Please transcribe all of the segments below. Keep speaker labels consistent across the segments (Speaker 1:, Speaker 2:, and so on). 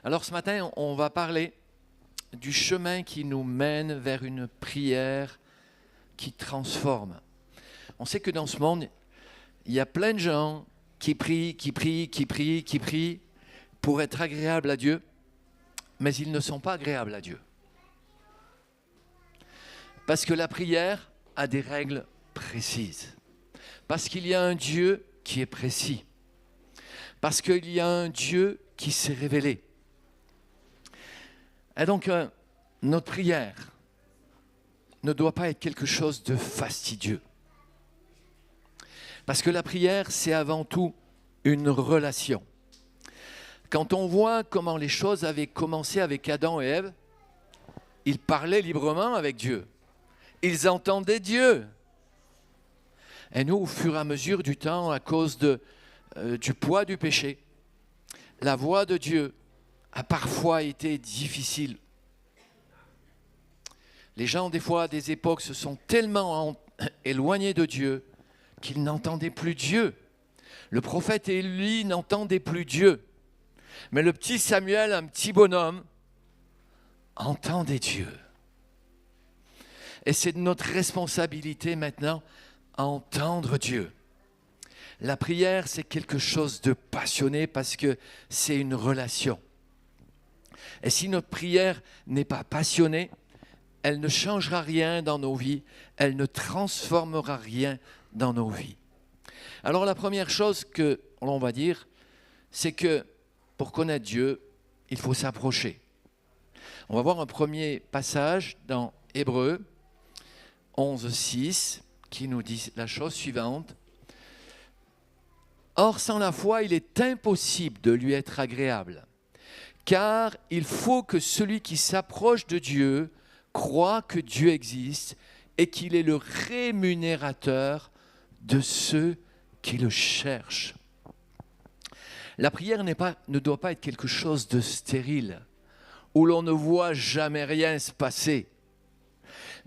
Speaker 1: Alors ce matin, on va parler du chemin qui nous mène vers une prière qui transforme. On sait que dans ce monde, il y a plein de gens qui prient pour être agréables à Dieu, mais ils ne sont pas agréables à Dieu. Parce que la prière a des règles précises. Parce qu'il y a un Dieu qui est précis. Parce qu'il y a un Dieu qui s'est révélé. Et donc, notre prière ne doit pas être quelque chose de fastidieux. Parce que la prière, c'est avant tout une relation. Quand on voit comment les choses avaient commencé avec Adam et Ève, ils parlaient librement avec Dieu. Ils entendaient Dieu. Et nous, au fur et à mesure du temps, à cause du poids du péché, la voix de Dieu a parfois été difficile. Les gens, des fois, à des époques, se sont tellement éloignés de Dieu qu'ils n'entendaient plus Dieu. Le prophète Élie n'entendait plus Dieu. Mais le petit Samuel, un petit bonhomme, entendait Dieu. Et c'est notre responsabilité maintenant à entendre Dieu. La prière, c'est quelque chose de passionné parce que c'est une relation. Et si notre prière n'est pas passionnée, elle ne changera rien dans nos vies, elle ne transformera rien dans nos vies. Alors la première chose que l'on va dire, c'est que pour connaître Dieu, il faut s'approcher. On va voir un premier passage dans Hébreux 11:6 qui nous dit la chose suivante. Or, sans la foi, il est impossible de lui être agréable, car il faut que celui qui s'approche de Dieu croit que Dieu existe et qu'il est le rémunérateur de ceux qui le cherchent. La prière ne doit pas être quelque chose de stérile, où l'on ne voit jamais rien se passer.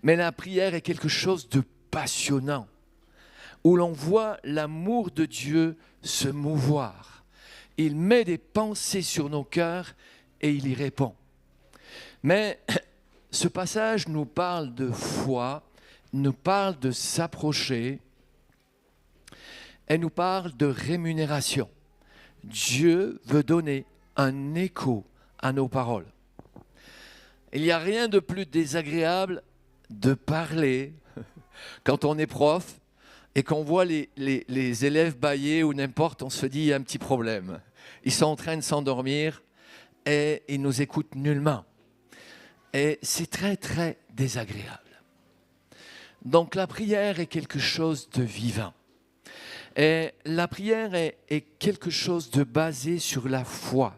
Speaker 1: Mais la prière est quelque chose de passionnant, où l'on voit l'amour de Dieu se mouvoir. Il met des pensées sur nos cœurs et il y répond. Mais ce passage nous parle de foi, nous parle de s'approcher et nous parle de rémunération. Dieu veut donner un écho à nos paroles. Il n'y a rien de plus désagréable de parler quand on est prof et qu'on voit les élèves bâiller ou n'importe, on se dit il y a un petit problème. Ils sont en train de s'endormir et ils nous écoutent nullement. Et c'est très très désagréable. Donc la prière est quelque chose de vivant. Et la prière est quelque chose de basé sur la foi.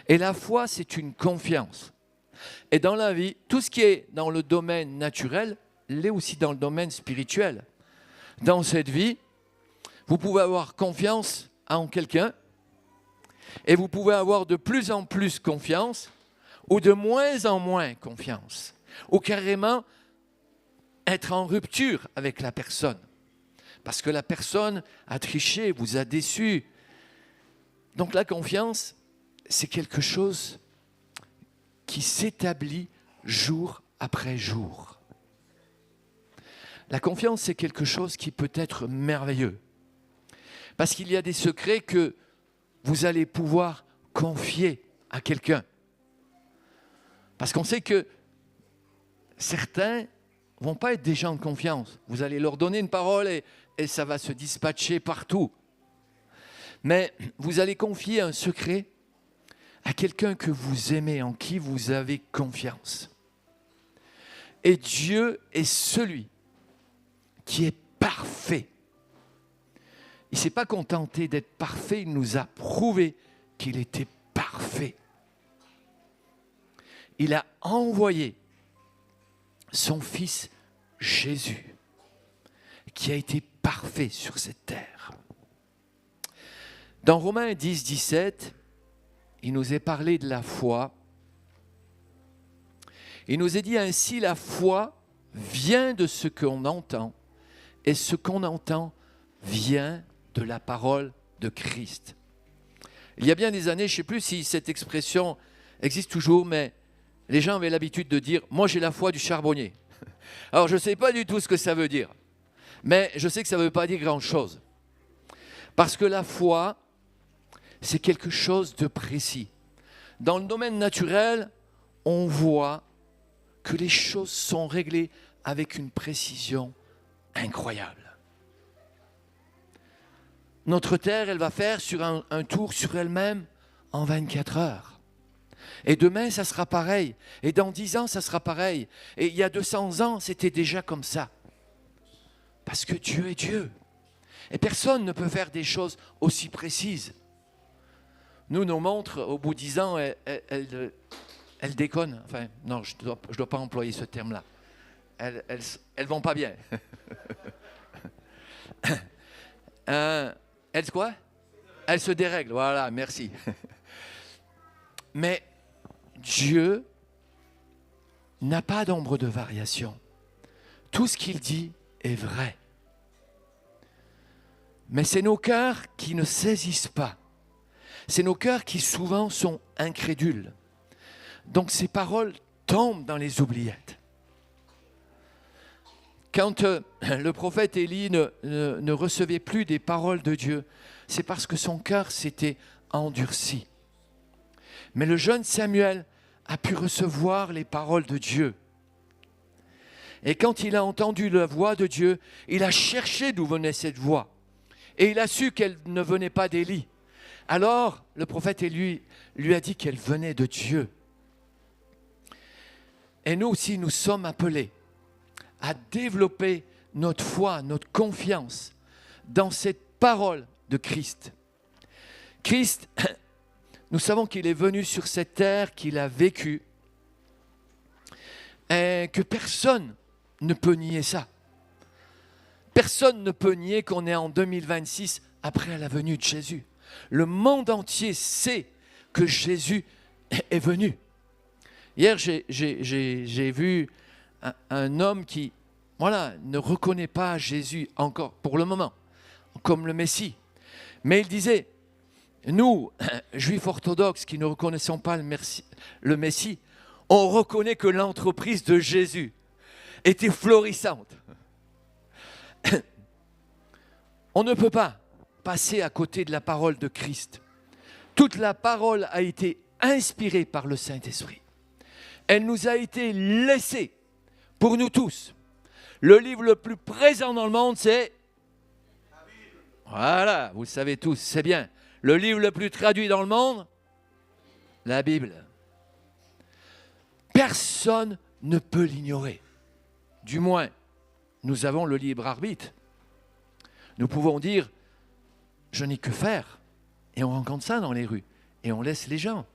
Speaker 1: Et la foi, c'est une confiance. Et dans la vie, tout ce qui est dans le domaine naturel, l'est aussi dans le domaine spirituel. Dans cette vie, vous pouvez avoir confiance en quelqu'un et vous pouvez avoir de plus en plus confiance ou de moins en moins confiance ou carrément être en rupture avec la personne. Parce que la personne a triché, vous a déçu. Donc la confiance, c'est quelque chose qui s'établit jour après jour. La confiance, c'est quelque chose qui peut être merveilleux. Parce qu'il y a des secrets que vous allez pouvoir confier à quelqu'un. Parce qu'on sait que certains ne vont pas être des gens de confiance. Vous allez leur donner une parole et ça va se dispatcher partout. Mais vous allez confier un secret à quelqu'un que vous aimez, en qui vous avez confiance. Et Dieu est celui qui est parfait. Il ne s'est pas contenté d'être parfait, il nous a prouvé qu'il était parfait. Il a envoyé son fils Jésus, qui a été parfait sur cette terre. Dans Romains 10:17, il nous est parlé de la foi. Il nous est dit ainsi, la foi vient de ce qu'on entend, et ce qu'on entend vient de la parole de Christ. Il y a bien des années, je ne sais plus si cette expression existe toujours, mais les gens avaient l'habitude de dire « moi j'ai la foi du charbonnier ». Alors je ne sais pas du tout ce que ça veut dire, mais je sais que ça ne veut pas dire grand-chose. Parce que la foi, c'est quelque chose de précis. Dans le domaine naturel, on voit que les choses sont réglées avec une précision incroyable. Notre Terre, elle va faire sur un tour sur elle-même en 24 heures. Et demain, ça sera pareil. Et dans 10 ans, ça sera pareil. Et il y a 200 ans, c'était déjà comme ça. Parce que Dieu est Dieu. Et personne ne peut faire des choses aussi précises. Nous, nos montres, au bout de 10 ans, elles déconnent. Enfin, non, je ne dois pas employer ce terme-là. Elles vont pas bien. Elles quoi? Elles se dérèglent. Voilà, merci. Mais Dieu n'a pas d'ombre de variation. Tout ce qu'il dit est vrai. Mais c'est nos cœurs qui ne saisissent pas. C'est nos cœurs qui souvent sont incrédules. Donc ces paroles tombent dans les oubliettes. Quand le prophète Élie ne recevait plus des paroles de Dieu, c'est parce que son cœur s'était endurci. Mais le jeune Samuel a pu recevoir les paroles de Dieu. Et quand il a entendu la voix de Dieu, il a cherché d'où venait cette voix. Et il a su qu'elle ne venait pas d'Élie. Alors, le prophète Élie lui a dit qu'elle venait de Dieu. Et nous aussi, nous sommes appelés à développer notre foi, notre confiance dans cette parole de Christ. Christ, nous savons qu'il est venu sur cette terre, qu'il a vécu, et que personne ne peut nier ça. Personne ne peut nier qu'on est en 2026 après la venue de Jésus. Le monde entier sait que Jésus est venu. Hier, j'ai vu un homme qui, ne reconnaît pas Jésus encore, pour le moment, comme le Messie. Mais il disait, nous, juifs orthodoxes qui ne reconnaissons pas le Messie, on reconnaît que l'entreprise de Jésus était florissante. On ne peut pas passer à côté de la parole de Christ. Toute la parole a été inspirée par le Saint-Esprit. Elle nous a été laissée pour nous tous. Le livre le plus présent dans le monde, c'est la Bible. Voilà, vous le savez tous, c'est bien. Le livre le plus traduit dans le monde, la Bible. Personne ne peut l'ignorer. Du moins, nous avons le libre arbitre. Nous pouvons dire, je n'ai que faire. Et on rencontre ça dans les rues. Et on laisse les gens.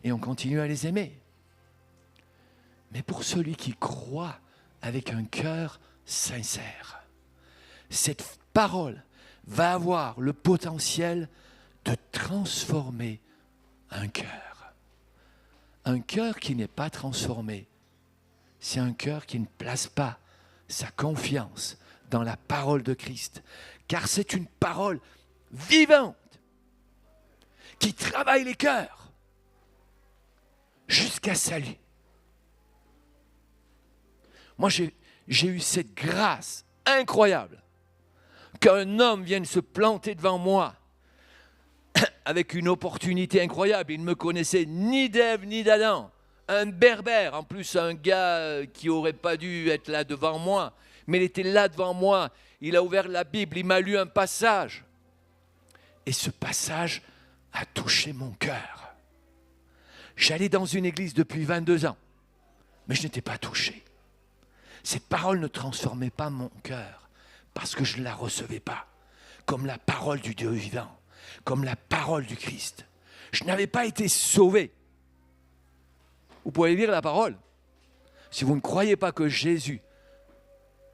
Speaker 1: Et on continue à les aimer. Mais pour celui qui croit avec un cœur sincère, cette parole va avoir le potentiel de transformer un cœur. Un cœur qui n'est pas transformé, c'est un cœur qui ne place pas sa confiance dans la parole de Christ. Car c'est une parole vivante qui travaille les cœurs jusqu'à salut. Moi, j'ai eu cette grâce incroyable qu'un homme vienne se planter devant moi avec une opportunité incroyable. Il ne me connaissait ni d'Ève ni d'Adam. Un berbère, en plus un gars qui n'aurait pas dû être là devant moi, mais il était là devant moi. Il a ouvert la Bible, il m'a lu un passage. Et ce passage a touché mon cœur. J'allais dans une église depuis 22 ans, mais je n'étais pas touché. Cette parole ne transformait pas mon cœur parce que je ne la recevais pas comme la parole du Dieu vivant, comme la parole du Christ. Je n'avais pas été sauvé. Vous pouvez lire la parole. Si vous ne croyez pas que Jésus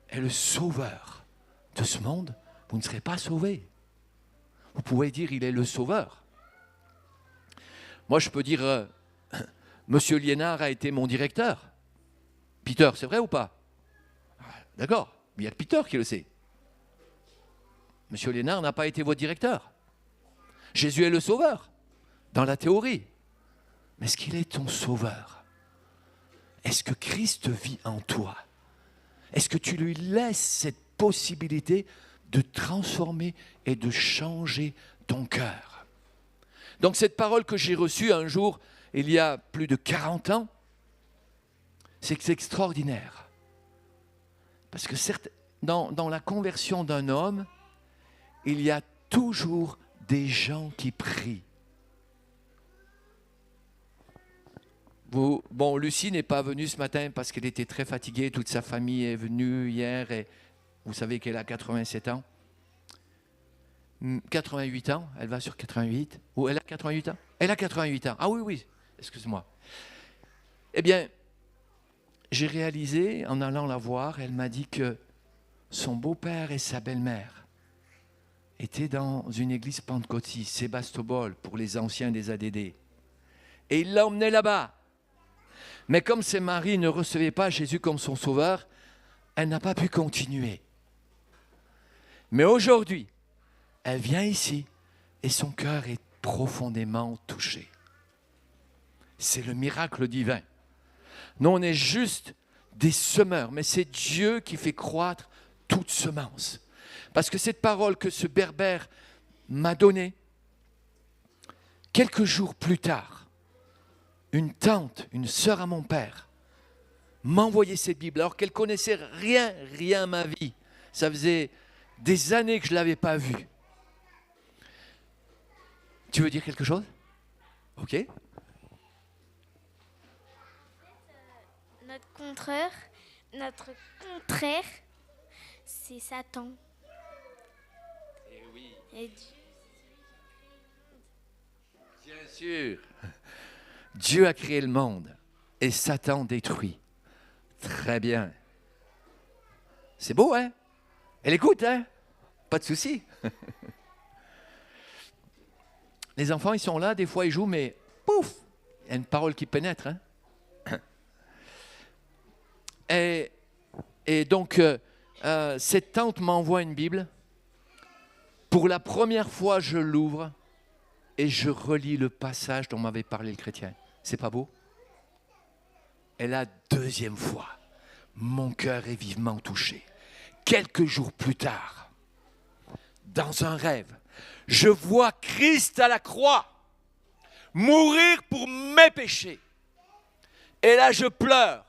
Speaker 1: est le sauveur de ce monde, vous ne serez pas sauvé. Vous pouvez dire il est le sauveur. Moi, je peux dire, Monsieur Liénard a été mon directeur. Peter, c'est vrai ou pas? D'accord, mais il y a que Peter qui le sait. Monsieur Liénard n'a pas été votre directeur. Jésus est le sauveur, dans la théorie. mais est-ce qu'il est ton sauveur? Est-ce que Christ vit en toi? Est-ce que tu lui laisses cette possibilité de transformer et de changer ton cœur? Donc cette parole que j'ai reçue un jour, il y a plus de 40 ans, c'est extraordinaire. Parce que certes, dans la conversion d'un homme, il y a toujours des gens qui prient. Bon, Lucie n'est pas venue ce matin parce qu'elle était très fatiguée. Toute sa famille est venue hier et vous savez qu'elle a 87 ans. 88 ans, elle va sur 88. Ou elle a 88 ans? Elle a 88 ans. Ah oui, excuse-moi. Eh bien, j'ai réalisé en allant la voir, elle m'a dit que son beau-père et sa belle-mère étaient dans une église pentecôtiste, Sébastopol, pour les anciens des ADD. Et il l'a emmenée là-bas. Mais comme ses maris ne recevaient pas Jésus comme son sauveur, elle n'a pas pu continuer. Mais aujourd'hui, elle vient ici et son cœur est profondément touché. C'est le miracle divin. Nous, on est juste des semeurs, mais c'est Dieu qui fait croître toute semence. Parce que cette parole que ce berbère m'a donnée, quelques jours plus tard, une tante, une sœur à mon père, m'a envoyé cette Bible, alors qu'elle connaissait rien à ma vie. Ça faisait des années que je ne l'avais pas vue. Tu veux dire quelque chose? Ok.
Speaker 2: Notre contraire, c'est Satan.
Speaker 1: Eh oui.
Speaker 2: Et
Speaker 1: Bien sûr. Dieu a créé le monde et Satan détruit. Très bien. C'est beau, hein? Elle écoute, hein? Pas de souci. Les enfants, ils sont là, des fois ils jouent, mais pouf, il y a une parole qui pénètre, hein? Et donc, cette tante m'envoie une Bible. Pour la première fois, je l'ouvre et je relis le passage dont m'avait parlé le chrétien. C'est pas beau? Et la deuxième fois, mon cœur est vivement touché. Quelques jours plus tard, dans un rêve, je vois Christ à la croix mourir pour mes péchés. Et là, je pleure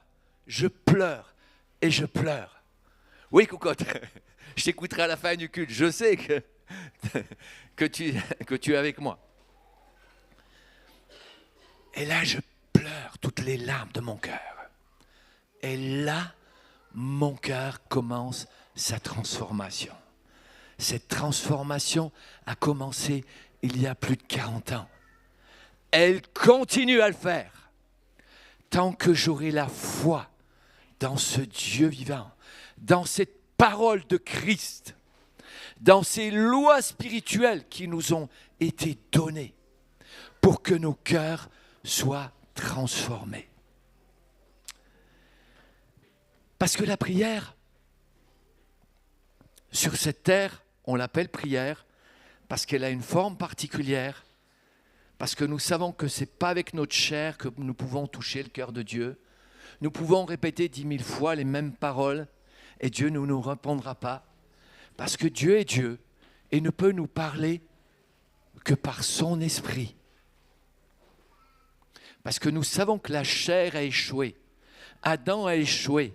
Speaker 1: et je pleure. Oui, cocotte, je t'écouterai à la fin du culte. Je sais que tu es avec moi. Et là, je pleure toutes les larmes de mon cœur. Et là, mon cœur commence sa transformation. Cette transformation a commencé il y a plus de 40 ans. Elle continue à le faire. Tant que j'aurai la foi dans ce Dieu vivant, dans cette parole de Christ, dans ces lois spirituelles qui nous ont été données pour que nos cœurs soient transformés. Parce que la prière, sur cette terre, on l'appelle prière, parce qu'elle a une forme particulière, parce que nous savons que ce n'est pas avec notre chair que nous pouvons toucher le cœur de Dieu. Nous pouvons répéter 10 000 fois les mêmes paroles, et Dieu ne nous répondra pas, parce que Dieu est Dieu, et ne peut nous parler que par son esprit. Parce que nous savons que la chair a échoué. Adam a échoué.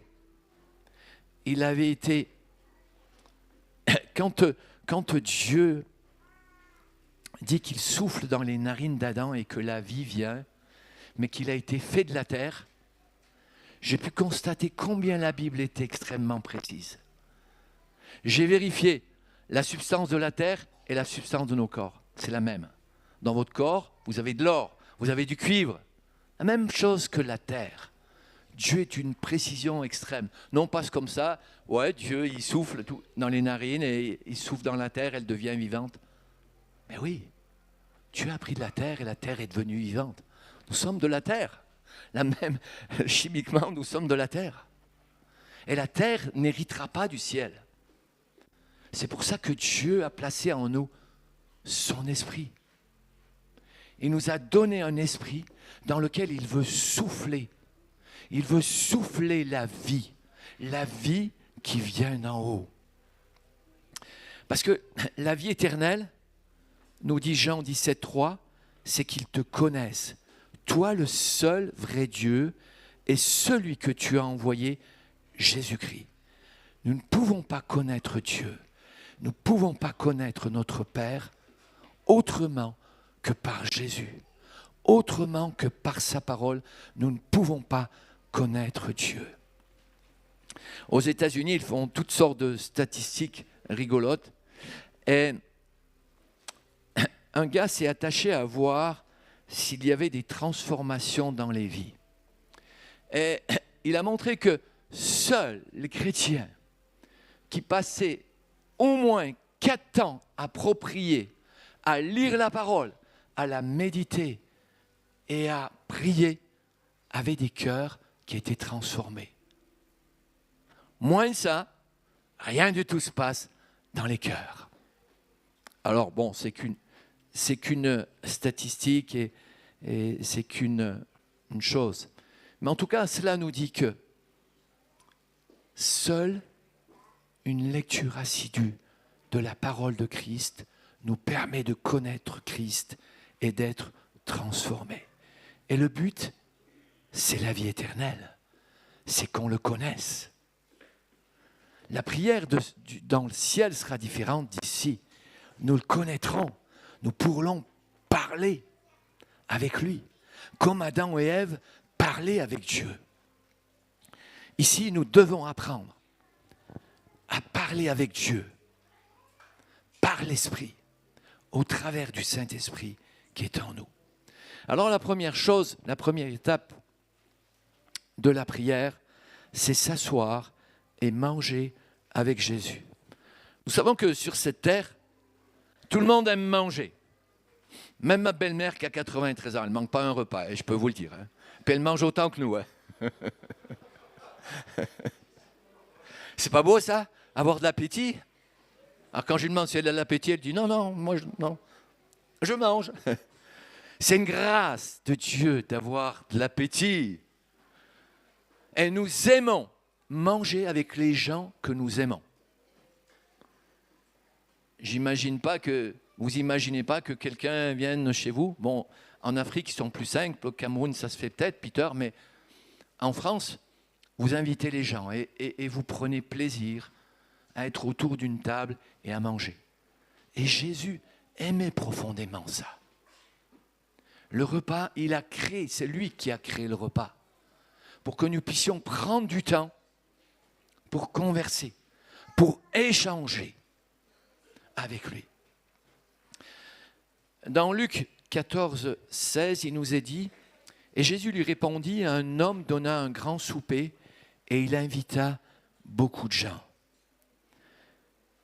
Speaker 1: Il avait été... Quand Dieu dit qu'il souffle dans les narines d'Adam et que la vie vient, mais qu'il a été fait de la terre, j'ai pu constater combien la Bible est extrêmement précise. J'ai vérifié la substance de la terre et la substance de nos corps. C'est la même. Dans votre corps, vous avez de l'or, vous avez du cuivre. La même chose que la terre. Dieu est une précision extrême. Non pas comme ça, ouais, Dieu il souffle tout dans les narines et il souffle dans la terre, elle devient vivante. Mais oui, Dieu a pris de la terre et la terre est devenue vivante. Nous sommes de la terre. La même, chimiquement, nous sommes de la terre. Et la terre n'héritera pas du ciel. C'est pour ça que Dieu a placé en nous son esprit. Il nous a donné un esprit dans lequel il veut souffler. Il veut souffler la vie qui vient d'en haut. Parce que la vie éternelle, nous dit Jean 17,3, c'est qu'ils te connaissent. Toi, le seul vrai Dieu, et celui que tu as envoyé, Jésus-Christ. Nous ne pouvons pas connaître Dieu. Nous ne pouvons pas connaître notre Père autrement que par Jésus. Autrement que par sa parole, nous ne pouvons pas connaître Dieu. Aux États-Unis, ils font toutes sortes de statistiques rigolotes. Et un gars s'est attaché à voir s'il y avait des transformations dans les vies. Et il a montré que seuls les chrétiens qui passaient au moins 4 ans à prier, à lire la parole, à la méditer et à prier, avaient des cœurs qui étaient transformés. Moins de ça, rien du tout se passe dans les cœurs. Alors bon, c'est qu'une statistique et c'est qu'une chose. Mais en tout cas, cela nous dit que seule une lecture assidue de la parole de Christ nous permet de connaître Christ et d'être transformés. Et le but, c'est la vie éternelle. C'est qu'on le connaisse. La prière dans le ciel sera différente d'ici. Nous le connaîtrons. Nous pourrons parler avec lui. Comme Adam et Ève parlaient avec Dieu. Ici, nous devons apprendre à parler avec Dieu par l'Esprit, au travers du Saint-Esprit qui est en nous. Alors la première chose, la première étape de la prière, c'est s'asseoir et manger avec Jésus. Nous savons que sur cette terre, tout le monde aime manger. Même ma belle-mère qui a 93 ans, elle ne manque pas un repas, je peux vous le dire. Hein. Puis elle mange autant que nous. Hein. C'est pas beau ça, avoir de l'appétit? Alors quand je lui demande si elle a de l'appétit, elle dit non, moi je mange. C'est une grâce de Dieu d'avoir de l'appétit. Et nous aimons manger avec les gens que nous aimons. Vous imaginez pas que quelqu'un vienne chez vous. Bon, en Afrique, ils sont plus simples. Au Cameroun, ça se fait peut-être, Peter, mais en France, vous invitez les gens et vous prenez plaisir à être autour d'une table et à manger. Et Jésus aimait profondément ça. Le repas, c'est lui qui a créé le repas, pour que nous puissions prendre du temps pour converser, pour échanger avec lui. Dans Luc 14, 16, il nous est dit, et Jésus lui répondit, un homme donna un grand souper et il invita beaucoup de gens.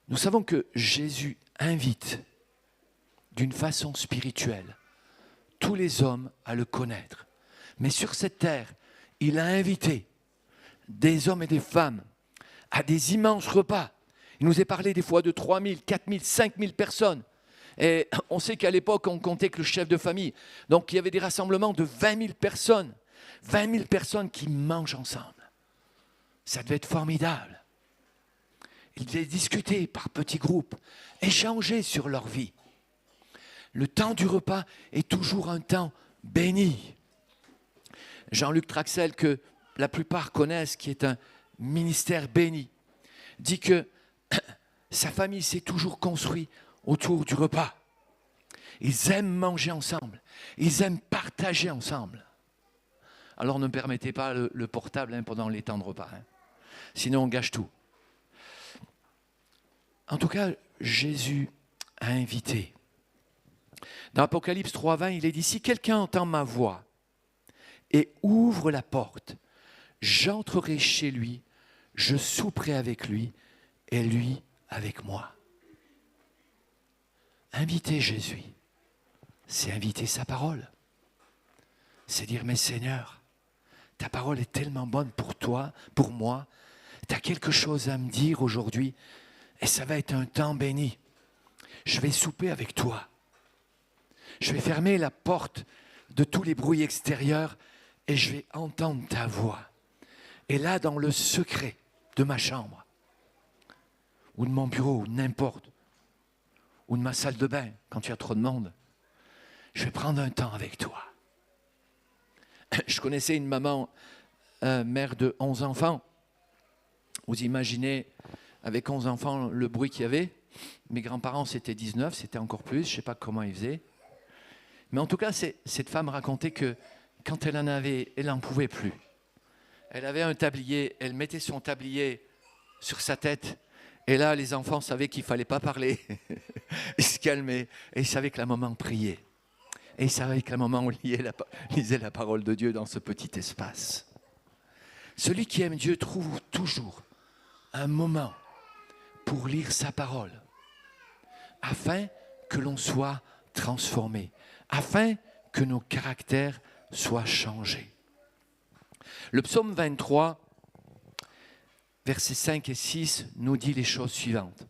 Speaker 1: Nous savons que Jésus invite d'une façon spirituelle tous les hommes à le connaître. Mais sur cette terre, il a invité des hommes et des femmes à des immenses repas. Il nous est parlé des fois de 3 000, 4 000, 5 000 personnes. Et on sait qu'à l'époque, on comptait que le chef de famille. Donc il y avait des rassemblements de 20 000 personnes. 20 000 personnes qui mangent ensemble. Ça devait être formidable. Ils devaient discuter par petits groupes, échanger sur leur vie. Le temps du repas est toujours un temps béni. Jean-Luc Traxel, que la plupart connaissent, qui est un ministère béni, dit que sa famille s'est toujours construite autour du repas. Ils aiment manger ensemble. Ils aiment partager ensemble. Alors ne permettez pas le portable pendant les temps de repas. Sinon on gâche tout. En tout cas, Jésus a invité. Dans Apocalypse 3,20, il est dit, si quelqu'un entend ma voix et ouvre la porte, j'entrerai chez lui, je souperai avec lui et lui avec moi. Inviter Jésus, c'est inviter sa parole. C'est dire, mais Seigneur, ta parole est tellement bonne pour toi, pour moi. Tu as quelque chose à me dire aujourd'hui et ça va être un temps béni. Je vais souper avec toi. Je vais fermer la porte de tous les bruits extérieurs et je vais entendre ta voix. Et là, dans le secret de ma chambre, ou de mon bureau, ou n'importe, ou de ma salle de bain, quand il y a trop de monde, je vais prendre un temps avec toi. Je connaissais une maman, mère de 11 enfants. Vous imaginez, avec 11 enfants, le bruit qu'il y avait. Mes grands-parents, c'était 19, c'était encore plus, je ne sais pas comment ils faisaient. Mais en tout cas, cette femme racontait que quand elle en avait, elle n'en pouvait plus. Elle avait un tablier, elle mettait son tablier sur sa tête. Et là, les enfants savaient qu'il ne fallait pas parler. Ils se calmaient. Et ils savaient que la maman priait. Et ils savaient que la maman lisait la parole de Dieu dans ce petit espace. Celui qui aime Dieu trouve toujours un moment pour lire sa parole, afin que l'on soit transformé, afin que nos caractères soient changés. Le psaume 23, versets 5 et 6, nous dit les choses suivantes.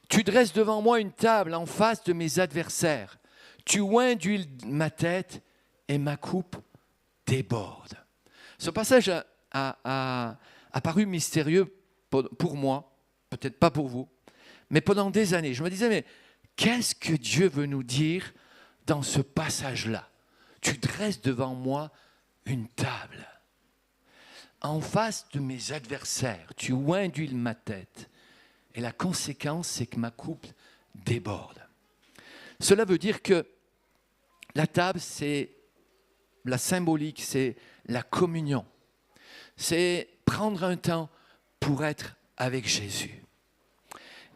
Speaker 1: Tu dresses devant moi une table en face de mes adversaires. Tu oins d'huile ma tête et ma coupe déborde. Ce passage a paru mystérieux pour moi, peut-être pas pour vous, mais pendant des années. Je me disais, mais qu'est-ce que Dieu veut nous dire dans ce passage-là? Tu dresses devant moi une table en face de mes adversaires. Tu oins d'huile ma tête. Et la conséquence, c'est que ma coupe déborde. Cela veut dire que la table, c'est la symbolique, c'est la communion. C'est prendre un temps pour être avec Jésus.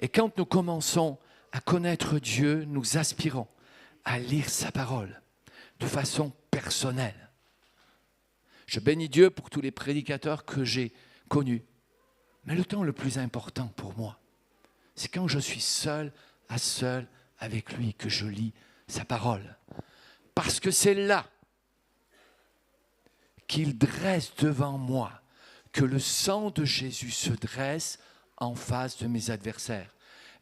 Speaker 1: Et quand nous commençons à connaître Dieu, nous aspirons à lire sa parole de façon personnelle. Je bénis Dieu pour tous les prédicateurs que j'ai connus. Mais le temps le plus important pour moi, c'est quand je suis seul à seul avec lui que je lis sa parole. Parce que c'est là qu'il dresse devant moi, que le sang de Jésus se dresse en face de mes adversaires.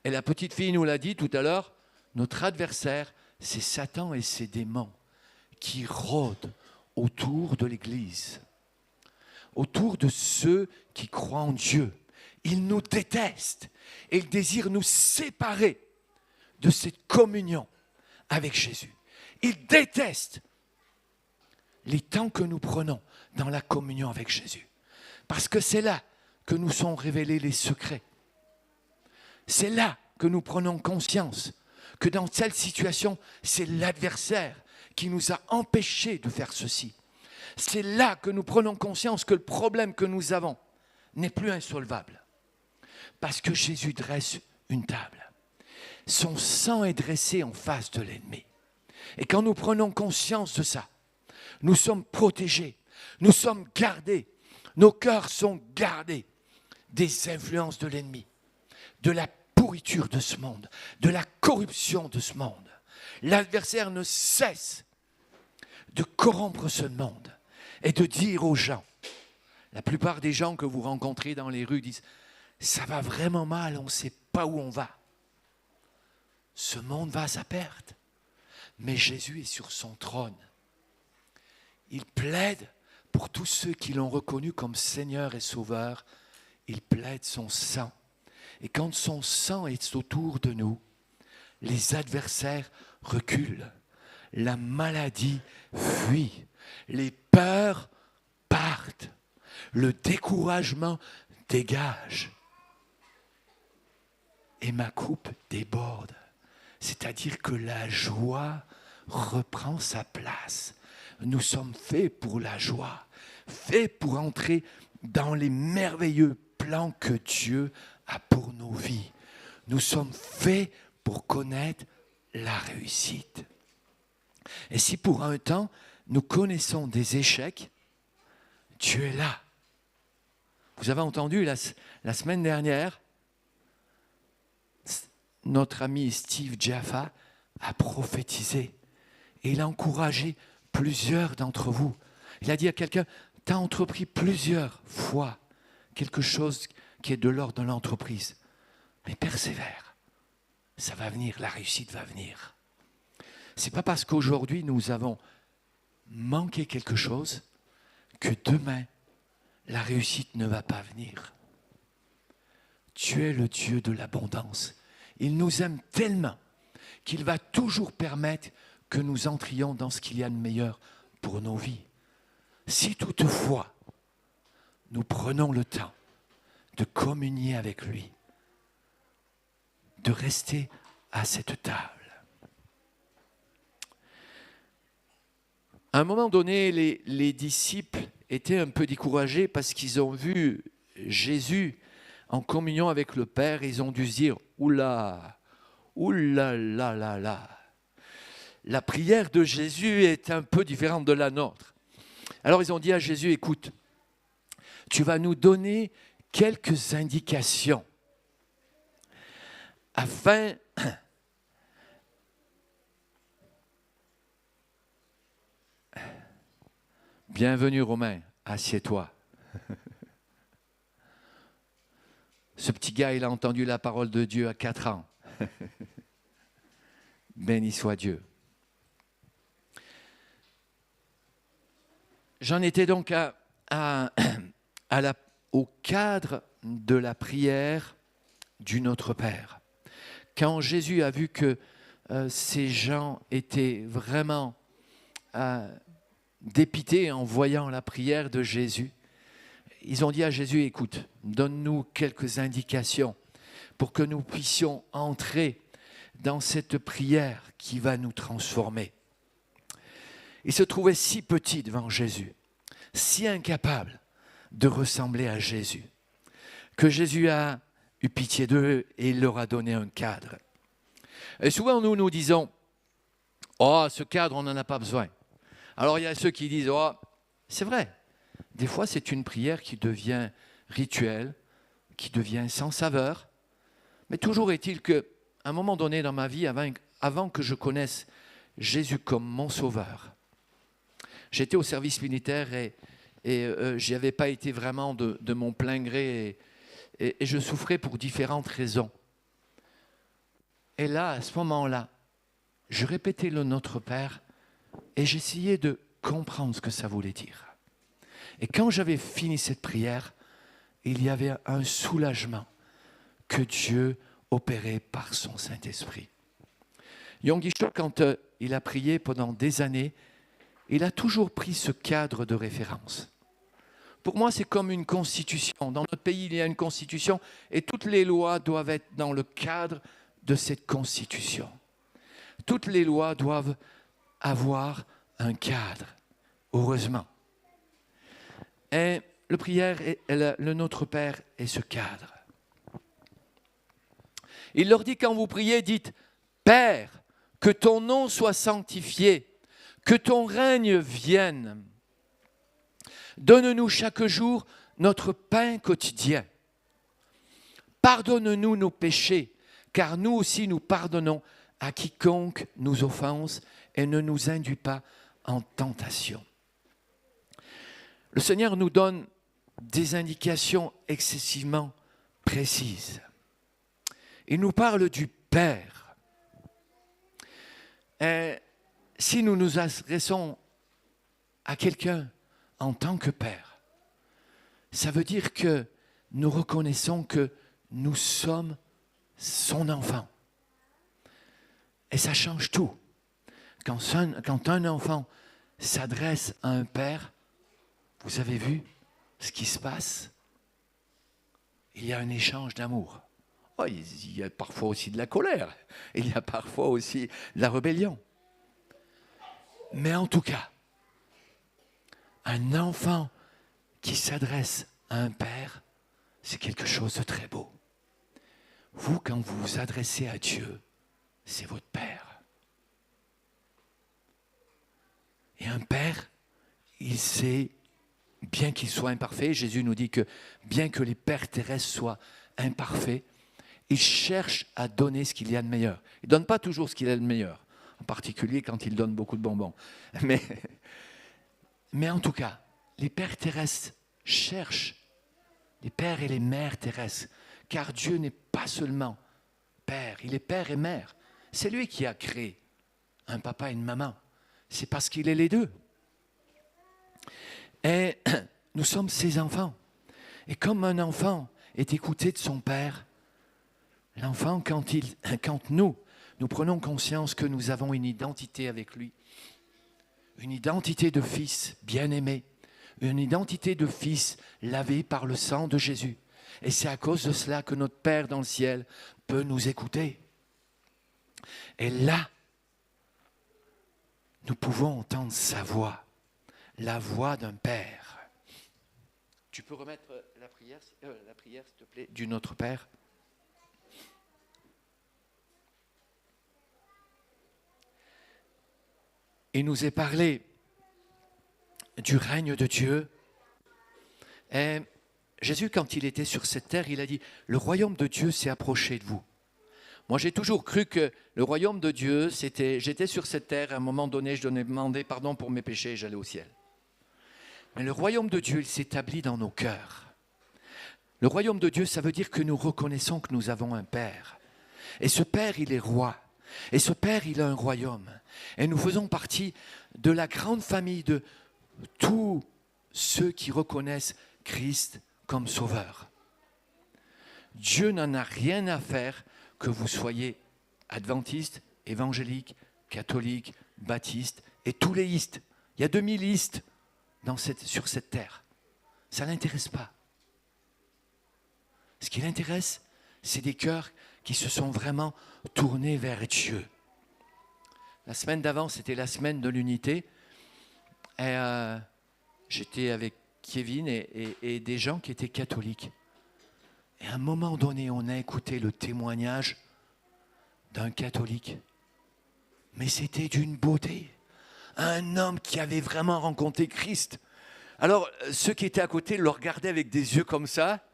Speaker 1: Et la petite fille nous l'a dit tout à l'heure, notre adversaire, c'est Satan et ses démons qui rôdent autour de l'Église, autour de ceux qui croient en Dieu. Ils nous détestent et ils désirent nous séparer de cette communion avec Jésus. Ils détestent les temps que nous prenons dans la communion avec Jésus. Parce que c'est là que nous sont révélés les secrets. C'est là que nous prenons conscience que dans telle situation, c'est l'adversaire qui nous a empêchés de faire ceci. C'est là que nous prenons conscience que le problème que nous avons n'est plus insolvable. Parce que Jésus dresse une table. Son sang est dressé en face de l'ennemi. Et quand nous prenons conscience de ça, nous sommes protégés, nous sommes gardés, nos cœurs sont gardés des influences de l'ennemi, de la pourriture de ce monde, de la corruption de ce monde. L'adversaire ne cesse de corrompre ce monde et de dire aux gens, la plupart des gens que vous rencontrez dans les rues disent « ça va vraiment mal, on ne sait pas où on va ». Ce monde va à sa perte, mais Jésus est sur son trône. Il plaide pour tous ceux qui l'ont reconnu comme Seigneur et Sauveur. Il plaide son sang. Et quand son sang est autour de nous, les adversaires reculent. La maladie fuit. Les peurs partent. Le découragement dégage. Et ma coupe déborde. C'est-à-dire que la joie reprend sa place. Nous sommes faits pour la joie, faits pour entrer dans les merveilleux plans que Dieu a pour nos vies. Nous sommes faits pour connaître la réussite. Et si pour un temps, nous connaissons des échecs, Dieu est là. Vous avez entendu la semaine dernière, notre ami Steve Jaffa a prophétisé et il a encouragé plusieurs d'entre vous. Il a dit à quelqu'un, tu as entrepris plusieurs fois quelque chose qui est de l'ordre de l'entreprise. Mais persévère, ça va venir, la réussite va venir. Ce n'est pas parce qu'aujourd'hui nous avons manqué quelque chose que demain la réussite ne va pas venir. Tu es le Dieu de l'abondance. Il nous aime tellement qu'il va toujours permettre que nous entrions dans ce qu'il y a de meilleur pour nos vies. Si toutefois, nous prenons le temps de communier avec lui, de rester à cette table. À un moment donné, les disciples étaient un peu découragés parce qu'ils ont vu Jésus en communion avec le Père. Ils ont dû se dire, oula, oula, là, là, là. La prière de Jésus est un peu différente de la nôtre. Alors ils ont dit à Jésus, écoute, tu vas nous donner quelques indications afin Bienvenue Romain, assieds-toi. Ce petit gars, il a entendu la parole de Dieu à 4 ans. Béni soit Dieu. J'en étais donc au cadre de la prière du Notre Père. Quand Jésus a vu que ces gens étaient vraiment dépités en voyant la prière de Jésus, ils ont dit à Jésus, écoute, donne-nous quelques indications pour que nous puissions entrer dans cette prière qui va nous transformer. Ils se trouvaient si petits devant Jésus, si incapables de ressembler à Jésus, que Jésus a eu pitié d'eux et il leur a donné un cadre. Et souvent, nous disons, oh, ce cadre, on n'en a pas besoin. Alors, il y a ceux qui disent, oh, c'est vrai, des fois, c'est une prière qui devient rituelle, qui devient sans saveur. Mais toujours est-il qu'à un moment donné dans ma vie, avant que je connaisse Jésus comme mon sauveur, j'étais au service militaire et je n'avais pas été vraiment de mon plein gré et je souffrais pour différentes raisons. Et là, à ce moment-là, je répétais le Notre Père et j'essayais de comprendre ce que ça voulait dire. Et quand j'avais fini cette prière, il y avait un soulagement que Dieu opérait par son Saint-Esprit. Yonggi Cho, quand il a prié pendant des années, il a toujours pris ce cadre de référence. Pour moi, c'est comme une constitution. Dans notre pays, il y a une constitution et toutes les lois doivent être dans le cadre de cette constitution. Toutes les lois doivent avoir un cadre, heureusement. Et le Notre Père est ce cadre. Il leur dit, quand vous priez, dites « Père, que ton nom soit sanctifié, que ton règne vienne. Donne-nous chaque jour notre pain quotidien. Pardonne-nous nos péchés, car nous aussi nous pardonnons à quiconque nous offense et ne nous induis pas en tentation. » Le Seigneur nous donne des indications excessivement précises. Il nous parle du Père. Et si nous nous adressons à quelqu'un en tant que Père, ça veut dire que nous reconnaissons que nous sommes son enfant. Et ça change tout. Quand un enfant s'adresse à un père, vous avez vu ce qui se passe? Il y a un échange d'amour. Oh, il y a parfois aussi de la colère. Il y a parfois aussi de la rébellion. Mais en tout cas, un enfant qui s'adresse à un père, c'est quelque chose de très beau. Vous, quand vous vous adressez à Dieu, c'est votre Père. Et un Père, il sait, bien qu'il soit imparfait, Jésus nous dit que bien que les pères terrestres soient imparfaits, ils cherchent à donner ce qu'il y a de meilleur. Ils ne donnent pas toujours ce qu'il y a de meilleur, en particulier quand ils donnent beaucoup de bonbons. Mais en tout cas, les pères terrestres cherchent, les pères et les mères terrestres, car Dieu n'est pas seulement Père, il est Père et Mère. C'est lui qui a créé un papa et une maman. C'est parce qu'il est les deux. Et nous sommes ses enfants. Et comme un enfant est écouté de son père, l'enfant, quand nous prenons conscience que nous avons une identité avec lui, une identité de fils bien-aimé, une identité de fils lavé par le sang de Jésus. Et c'est à cause de cela que notre Père dans le ciel peut nous écouter. Et là, nous pouvons entendre sa voix, la voix d'un Père. Tu peux remettre la prière, s'il te plaît, du Notre Père. Il nous est parlé du règne de Dieu. Et Jésus, quand il était sur cette terre, il a dit « Le royaume de Dieu s'est approché de vous ». Moi, j'ai toujours cru que le royaume de Dieu, j'étais sur cette terre, à un moment donné, je demandais pardon pour mes péchés et j'allais au ciel. Mais le royaume de Dieu, il s'établit dans nos cœurs. Le royaume de Dieu, ça veut dire que nous reconnaissons que nous avons un Père. Et ce Père, il est roi. Et ce Père, il a un royaume. Et nous faisons partie de la grande famille de tous ceux qui reconnaissent Christ comme sauveur. Dieu n'en a rien à faire que vous soyez adventiste, évangélique, catholique, baptiste et tous les istes. Il y a 2000 istes sur cette terre. Ça ne l'intéresse pas. Ce qui l'intéresse, c'est des cœurs qui se sont vraiment tournés vers Dieu. La semaine d'avant, c'était la semaine de l'unité. Et j'étais avec Kevin et des gens qui étaient catholiques. Et à un moment donné, on a écouté le témoignage d'un catholique. Mais c'était d'une beauté. Un homme qui avait vraiment rencontré Christ. Alors, ceux qui étaient à côté le regardaient avec des yeux comme ça.